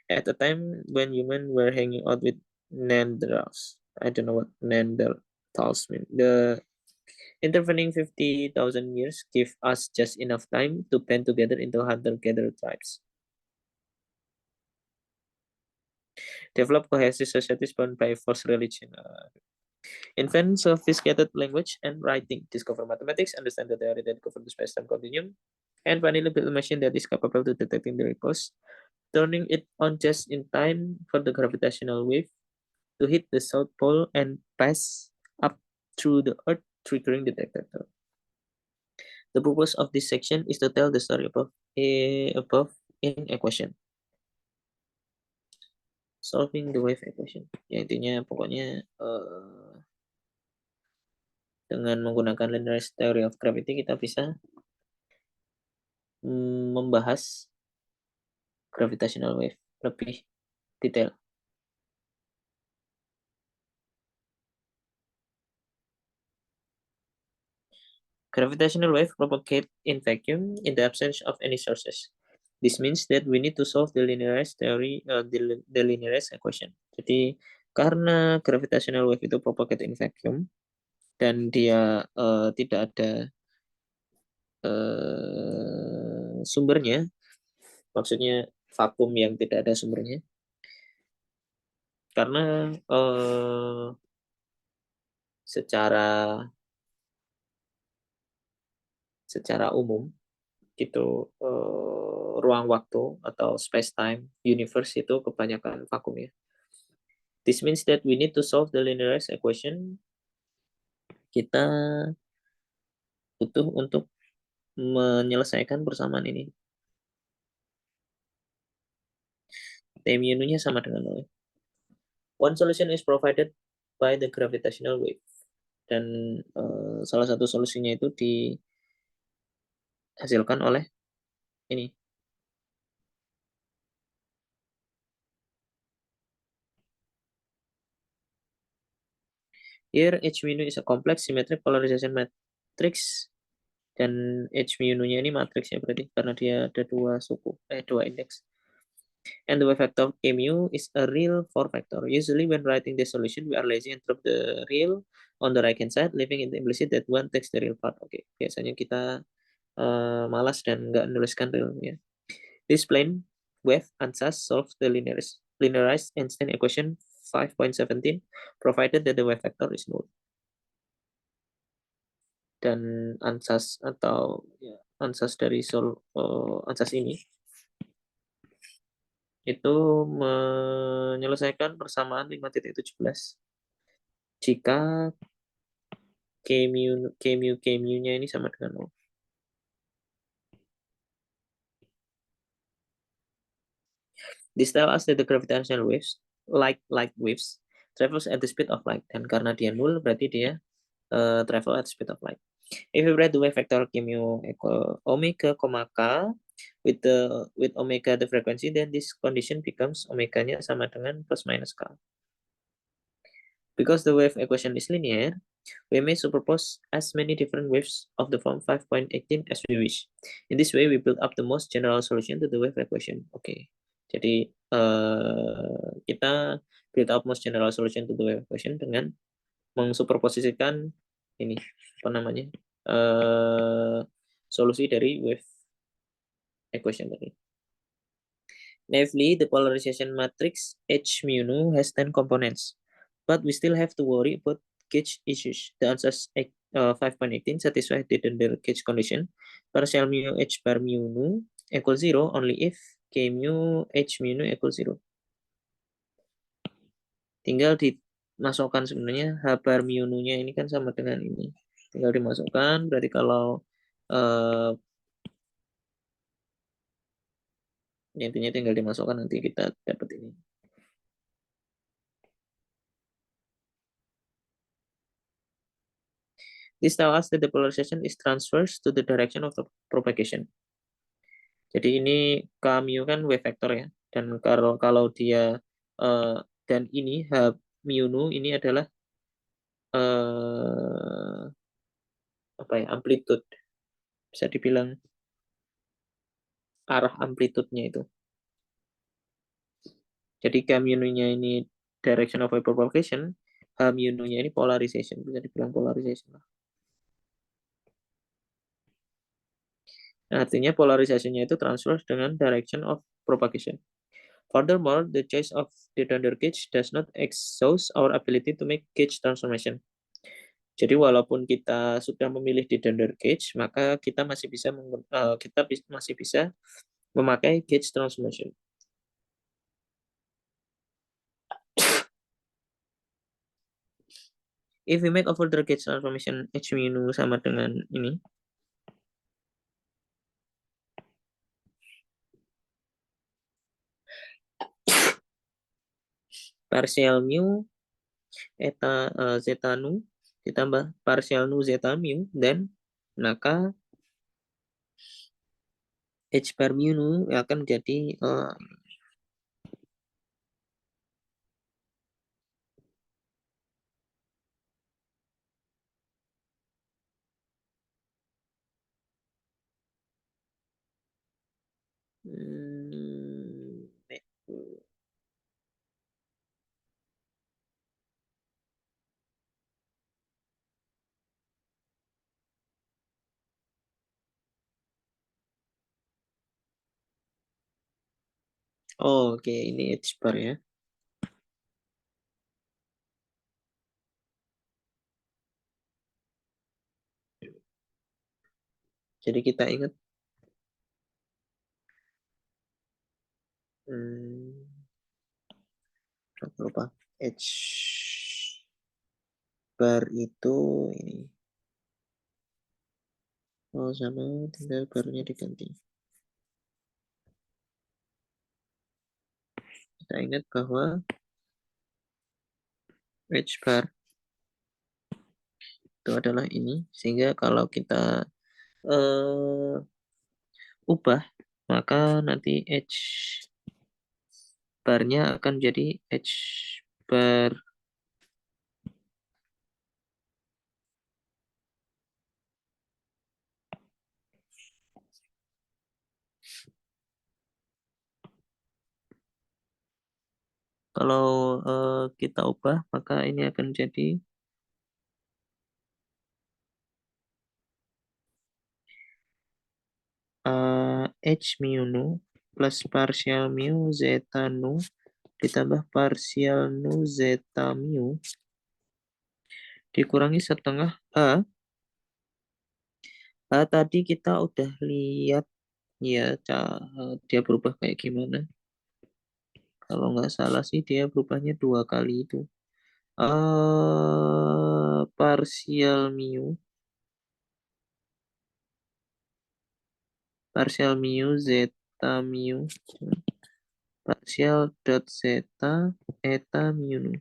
at a time when humans were hanging out with Neanderthals. I don't know what Neanderthals mean. The intervening 50,000 years give us just enough time to band together into hunter-gatherer tribes. Develop cohesive societies bound by false religion. Invent sophisticated language and writing. Discover mathematics. Understand the theory that governs the space-time continuum. And finally build a machine that is capable of detecting the ripples, turning it on just in time for the gravitational wave to hit the South Pole and pass up through the Earth, triggering the detector. The purpose of this section is to tell the story above in equation. Solving the wave equation. Ya intinya pokoknya dengan menggunakan linear theory of gravity kita bisa membahas gravitational wave lebih detail. Gravitational wave propagate in vacuum in the absence of any sources. This means that we need to solve the linearized theory, the linearized equation. Jadi karena gravitational wave itu propagate in vacuum dan dia tidak ada sumbernya, maksudnya vakum yang tidak ada sumbernya. Karena secara umum gitu ruang waktu atau space time universe itu kebanyakan vakum ya. This means that we need to solve the linearized equation. Kita butuh untuk menyelesaikan persamaan ini. Mu-nya sama dengan 0. One solution is provided by the gravitational wave. Dan salah satu solusinya itu dihasilkan oleh ini. Here H mu is a complex symmetric polarization matrix dan H mu-nya ini matriks ya berarti karena dia ada dua indeks. And the wave vector K mu is a real 4 vector. Usually when writing the solution we are lazy and drop the real on the right hand side, leaving it implicit that one takes the real part. Oke, biasanya kita malas dan nggak nuliskan realnya. This plane wave ansatz solve the linearized Einstein equation 5.17 provided that the wave vector is null. Dan ansatz atau ya, ansatz dari ansatz ini itu menyelesaikan persamaan 5.17 jika K mu-nya ini sama dengan 0. This tells us that the gravitational waves, like light waves, travels at the speed of light. Dan karena dia nul, berarti dia travel at the speed of light. If we write the wave vector K mu equal omega, K with omega the frequency, then this condition becomes omeganya sama dengan plus minus k. Because the wave equation is linear, we may superpose as many different waves of the form 5.18 as we wish. In this way, we build up the most general solution to the wave equation. Oke, jadi kita build up most general solution to the wave equation dengan mengsuperposisikan ini apa namanya solusi dari wave equation tadi. Naively, the polarization matrix H mu nu has 10 components, but we still have to worry about gauge issues. The answers 5.18 satisfy the Dendel gauge condition. Partial mu H bar mu nu equals 0 only if K mu H mu nu equals 0. Tinggal dimasukkan sebenarnya H bar mu nu-nya ini kan sama dengan ini. Tinggal dimasukkan, berarti kalau intinya tinggal dimasukkan, nanti kita dapat ini. This tells us that the polarization is transverse to the direction of the propagation. Jadi ini K mu kan wave vector ya, dan kalau dia dan ini H mu nu ini adalah apa ya, amplitude, bisa dibilang arah amplitude-nya itu. Jadi K mu nu-nya ini direction of wave propagation, H mu nu-nya ini polarization, bisa dibilang polarization lah. Nah, artinya polarisasinya itu transverse dengan direction of propagation. Furthermore, the choice of the Donder gauge does not exhaust our ability to make gauge transformation. Jadi walaupun kita sudah memilih di Donder gauge, maka kita masih bisa memakai gauge transformation. If we make a further gauge transformation H mu nu sama dengan ini, partial mu eta zeta nu ditambah partial nu zeta mu, dan maka H bar mu nu akan jadi oke, ini H bar ya. Jadi kita ingat lupa H bar itu ini. Oh, sama, tinggal barnya diganti. Kita ingat bahwa H bar itu adalah ini, sehingga kalau kita ubah, maka nanti H barnya akan jadi H bar kalau kita ubah, maka ini akan jadi H mu nu plus partial mu zeta nu ditambah partial nu zeta mu dikurangi setengah A. Tadi kita udah lihat ya, dia berubah kayak gimana. Kalau nggak salah sih dia berubahnya 2 kali itu. Partial mu zeta mu partial dot zeta eta mu nu.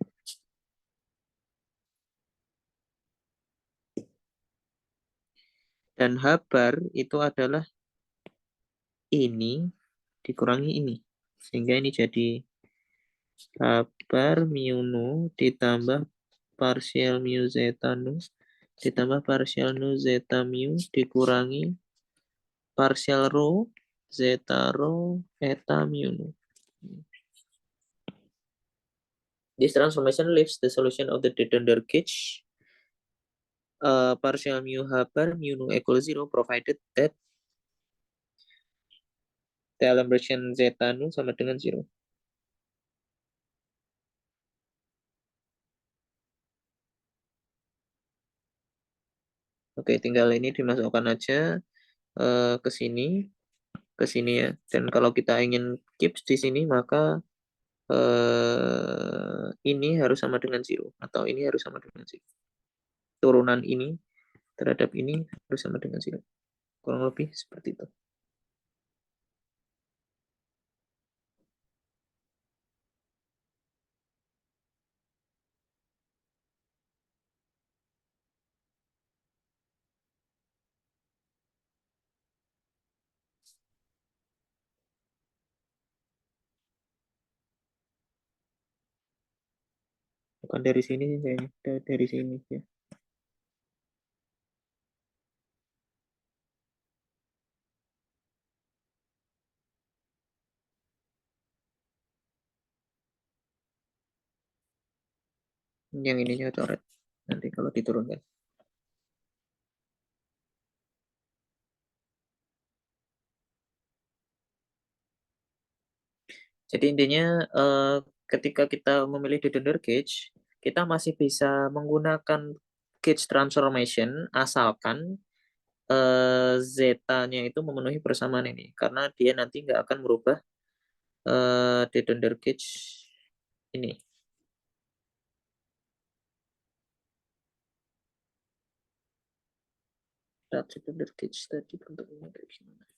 Dan H bar itu adalah ini dikurangi ini. Sehingga ini jadi kabar mu nu ditambah partial mu zeta nu ditambah partial nu zeta mu dikurangi partial rho zeta rho eta mu nu. This transformation leaves the solution of the de Donder-Gauge partial mu h bar mu nu equal 0 provided that D'Alembert zeta nu sama dengan 0. Oke, tinggal ini dimasukkan aja ke sini ya. Dan kalau kita ingin keep di sini, maka ini harus sama dengan 0. Atau ini harus sama dengan 0. Turunan ini terhadap ini harus sama dengan 0. Kurang lebih seperti itu. Bukan dari sini sih kayaknya, dari sini ya. Yang ininya coret nanti kalau diturunkan. Jadi intinya ketika kita memilih the Donder Gauge, kita masih bisa menggunakan gauge transformation asalkan zeta-nya itu memenuhi persamaan ini, karena dia nanti nggak akan merubah the Donder Gauge ini. The Donder Gauge tadi bentuknya kayak gimana?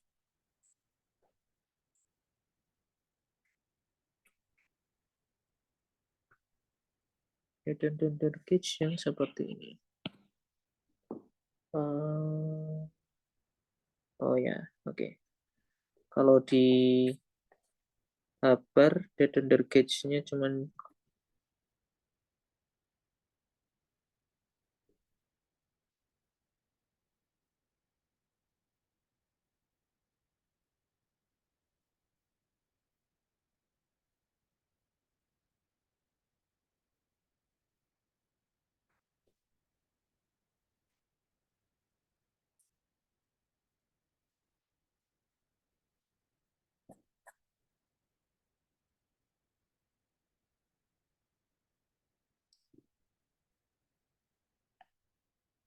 The Donder Gauge yang seperti ini. Oh ya, oke. Kalau di Haber, the Donder Gauge-nya cuman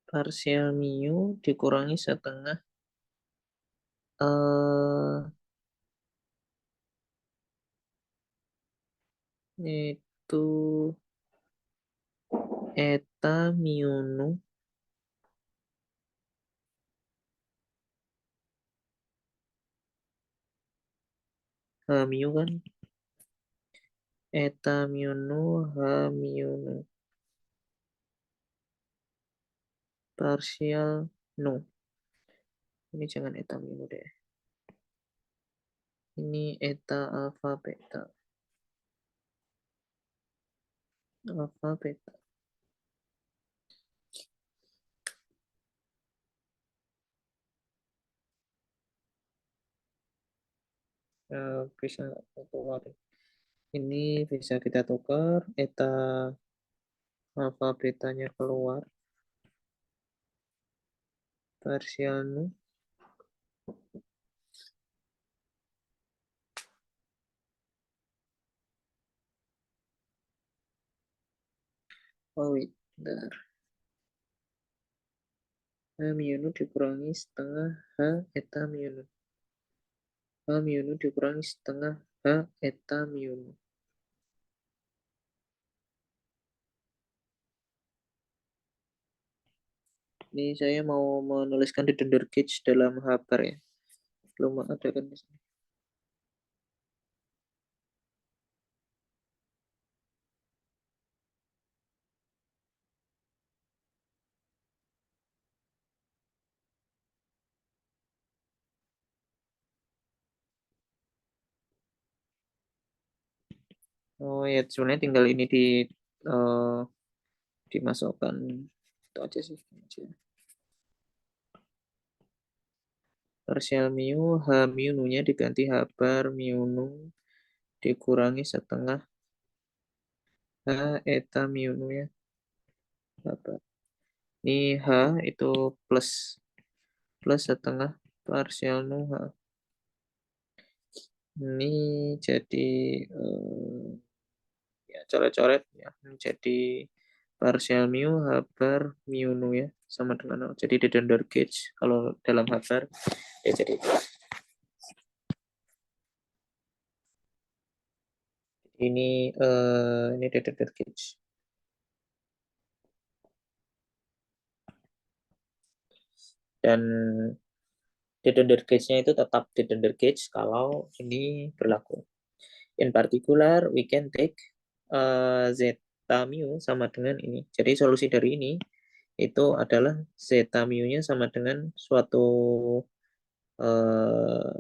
partial mu dikurangi setengah itu eta mu nu h mu kan eta mu nu h mu nu partial nu ini jangan eta mu nu deh, ini eta alpha beta bisa keluar, ini bisa kita tukar eta alpha betanya keluar partial nu oh wait bentar. H mu nu dikurangi setengah h eta mu nu h mu nu dikurangi setengah h eta mu nu. Ini saya mau menuliskan di Dender Gauge dalam Haber ya. Belum ada kan di sini. Oh ya, sebenarnya tinggal ini eh, dimasukkan itu aja sih. Partial mu, h mu nu-nya diganti h bar mu nu dikurangi setengah h eta mu nu ya. Apa? Ini h itu plus plus setengah partial nu h. Ini jadi ya coret-coret ya menjadi partial mu h bar mu nu ya sama dengan 0. Jadi di Dendor gauge kalau dalam h bar ya jadi ini di Dendor gauge. Dan Dedender gauge-nya itu tetap Dedender gauge kalau ini berlaku. In particular, we can take zeta mu sama dengan ini. Jadi solusi dari ini itu adalah zeta mu-nya sama dengan suatu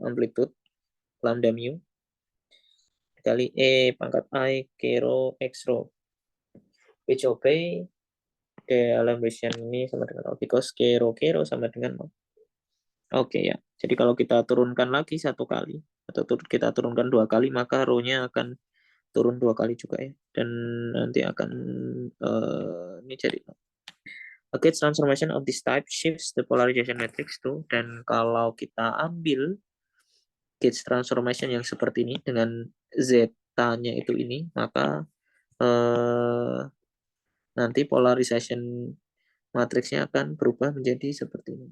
amplitude lambda mu kali E pangkat I kero X rho. Which obey dalam version ini sama dengan 0 because kero sama dengan 0. Oke ya. Jadi kalau kita turunkan lagi satu kali atau kita turunkan dua kali maka rho-nya akan turun dua kali juga ya. Dan nanti akan ini jadi a gauge transformation of this type shifts the polarization matrix to, dan kalau kita ambil gauge transformation yang seperti ini dengan zeta-nya itu ini maka nanti polarization matriksnya akan berubah menjadi seperti ini.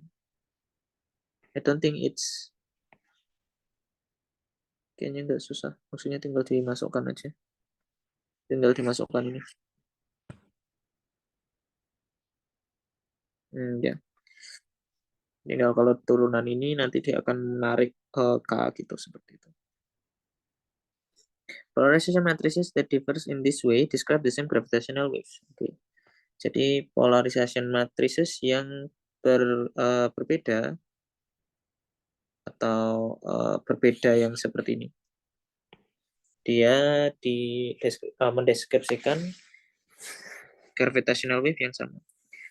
I don't think it's kayaknya nggak susah. Maksudnya tinggal dimasukkan aja. Tinggal dimasukkan ini. Ya. Tinggal kalau turunan ini nanti dia akan menarik K gitu seperti itu. Polarization matrices that differs in this way describe the same gravitational waves. Okay. Jadi polarization matrices yang berbeda atau berbeda yang seperti ini. Dia mendeskripsikan gravitational wave yang sama.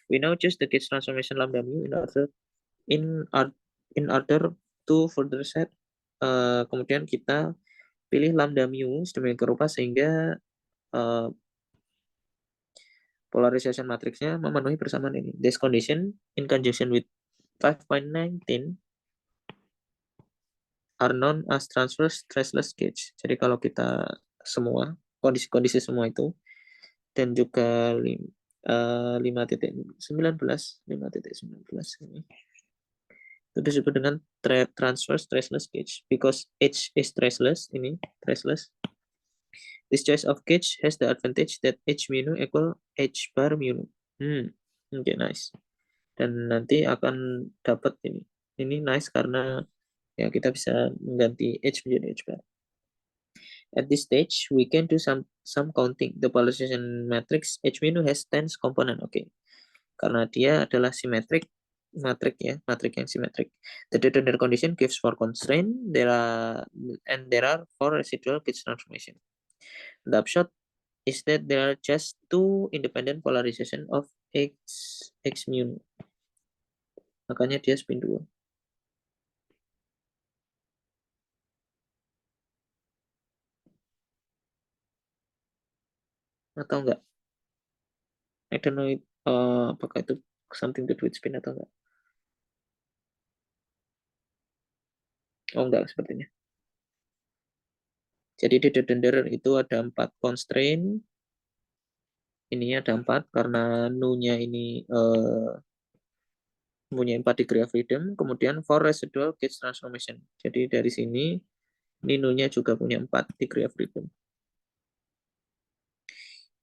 We now choose the gauge transformation lambda mu in order to further set. Kemudian kita pilih lambda mu sedemikian rupa sehingga polarization matrixnya memenuhi persamaan ini. This condition in conjunction with 5.19 are known as transverse traceless gauge. Jadi kalau kita semua kondisi-kondisi semua itu dan juga 5.19 ini itu disebut dengan transverse traceless gauge because H is traceless, ini traceless. This choice of gauge has the advantage that H mu nu equal H bar mu nu. Okay, nice. Dan nanti akan dapat ini. Ini nice karena ya kita bisa mengganti H menjadi H bar. At this stage, we can do some counting. The polarization matrix H mu nu has tens component. Okay. Karena dia adalah simetrik, matrik ya, matrik yang simetrik. The determinant condition gives four constraint. There are four residual gauge transformation. The upshot is that there are just two independent polarization of X mu. Makanya dia spin 2. Atau enggak? I don't know apakah itu something to do with spin atau enggak. Oh enggak sepertinya. Jadi di Dedender itu ada 4 constraint. Ini ada 4 karena nu-nya ini punya 4 degree of freedom. Kemudian for residual gauge transformation. Jadi dari sini nu-nya juga punya 4 degree of freedom.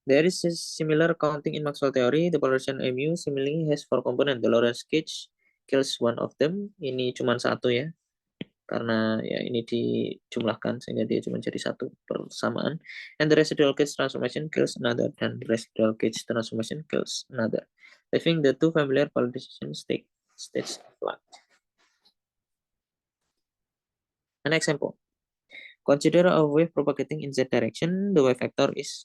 There is a similar counting in Maxwell theory. The polarization mu similarly has 4 component. The Lorentz gauge kills one of them. Ini cuma satu ya. Karena ya ini dijumlahkan sehingga dia cuma jadi satu persamaan. And the residual gauge transformation kills another, dan residual gauge transformation kills another. Leaving the two familiar polarization states flat. An example: Consider a wave propagating in z direction. The wave vector is,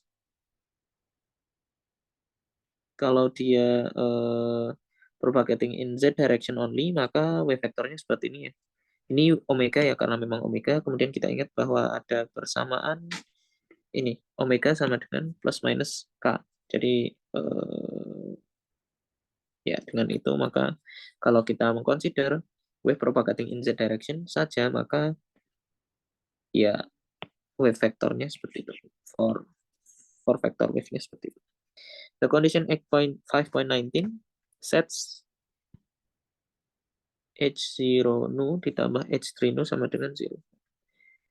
kalau dia propagating in z direction only, maka wave vektornya seperti ini ya. Ini omega ya, karena memang omega. Kemudian kita ingat bahwa ada persamaan ini, omega sama dengan plus minus k. Jadi ya dengan itu maka kalau kita mengconsider wave propagating in z direction saja, maka ya wave vektornya seperti itu. For vector wave-nya seperti itu. The condition 5.19 sets H0 nu ditambah H3 nu sama dengan 0.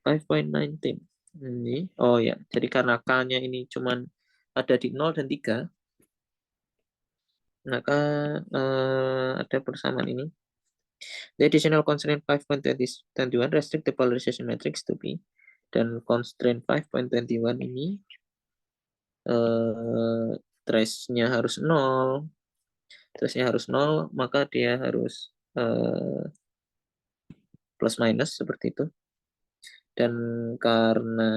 5.19. Ini, oh ya, jadi karena K-nya ini cuman ada di 0 dan 3, maka ada persamaan ini. The additional constraint 5.21 restrict the polarization matrix to P. Dan constraint 5.21 ini trace-nya harus 0. Trace-nya harus 0, maka dia harus plus minus seperti itu. Dan karena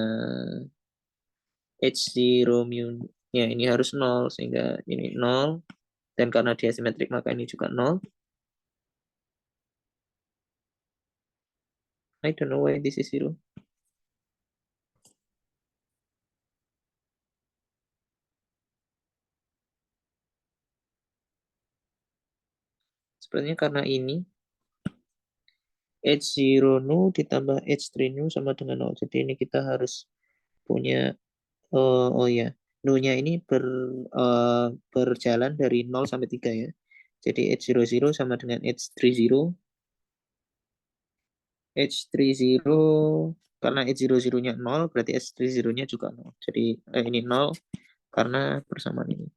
H0 mu-nya ini harus 0, sehingga ini 0. Dan karena dia simetrik, maka ini juga 0. I don't know why this is 0. Sebenarnya karena ini H0 nu ditambah H3 nu sama dengan 0. Jadi ini kita harus punya, oh ya, nu-nya ini berjalan dari 0 sampai 3 ya. Jadi H00 sama dengan H30. H30 karena H00-nya 0, berarti H30-nya juga 0. Jadi ini 0 karena persamaan ini.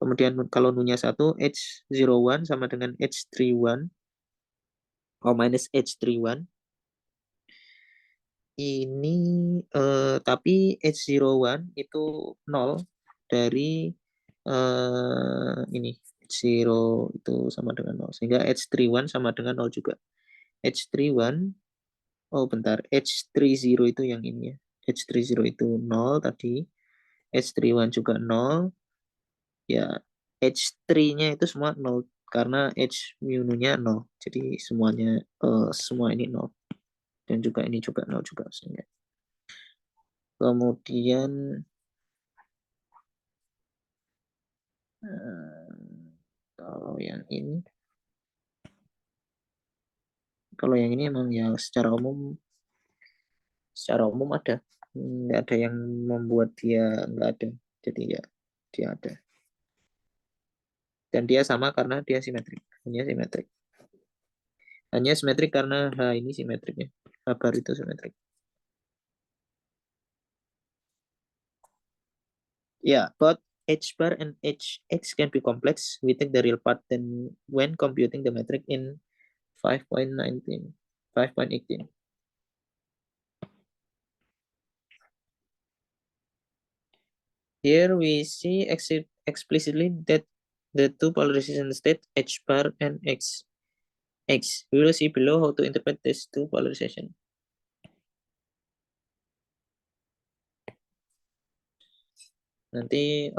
Kemudian kalau nu-nya 1, H01 sama dengan H31, minus H31. Ini tapi H01 itu 0 dari ini. H0 itu sama dengan 0. Sehingga H31 sama dengan 0 juga. H31, oh bentar, H30 itu yang ini ya. H30 itu 0 tadi. H31 juga 0. Ya, H3-nya itu semua 0 karena H mu-nya 0. Jadi semuanya semua ini 0. Dan juga ini juga 0 juga. Kemudian kalau yang ini, emang ya secara umum ada, nggak ada yang membuat dia nggak ada. Jadi ya dia ada. Dan dia sama karena dia simetrik. Hanya simetrik karena H ini simetriknya. H bar itu simetrik. Yeah, both H bar and HX can be complex. We take the real part then when computing the metric in 5.19, 5.18. Here we see explicitly that the two polarization state H bar and X. We will see below how to interpret these two polarization. Nanti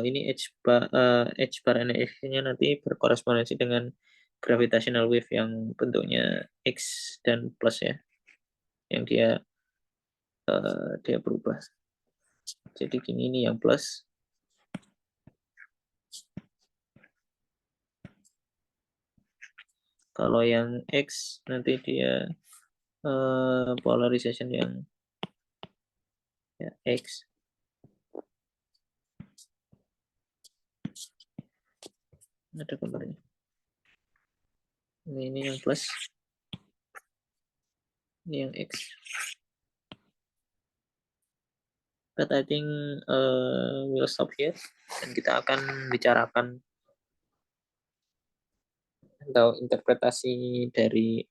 ini H bar and X-nya nanti berkorespondensi dengan gravitational wave yang bentuknya X dan plus ya, yang dia berubah. Jadi gini, ini yang plus. Kalau yang X nanti dia polarization yang ya, X. Ada gambarnya. Ini yang plus. Ini yang X. But I think we'll stop here. Dan kita akan bicarakan atau interpretasi dari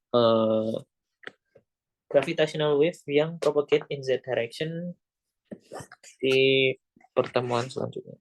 gravitational wave yang propagate in z direction di pertemuan selanjutnya.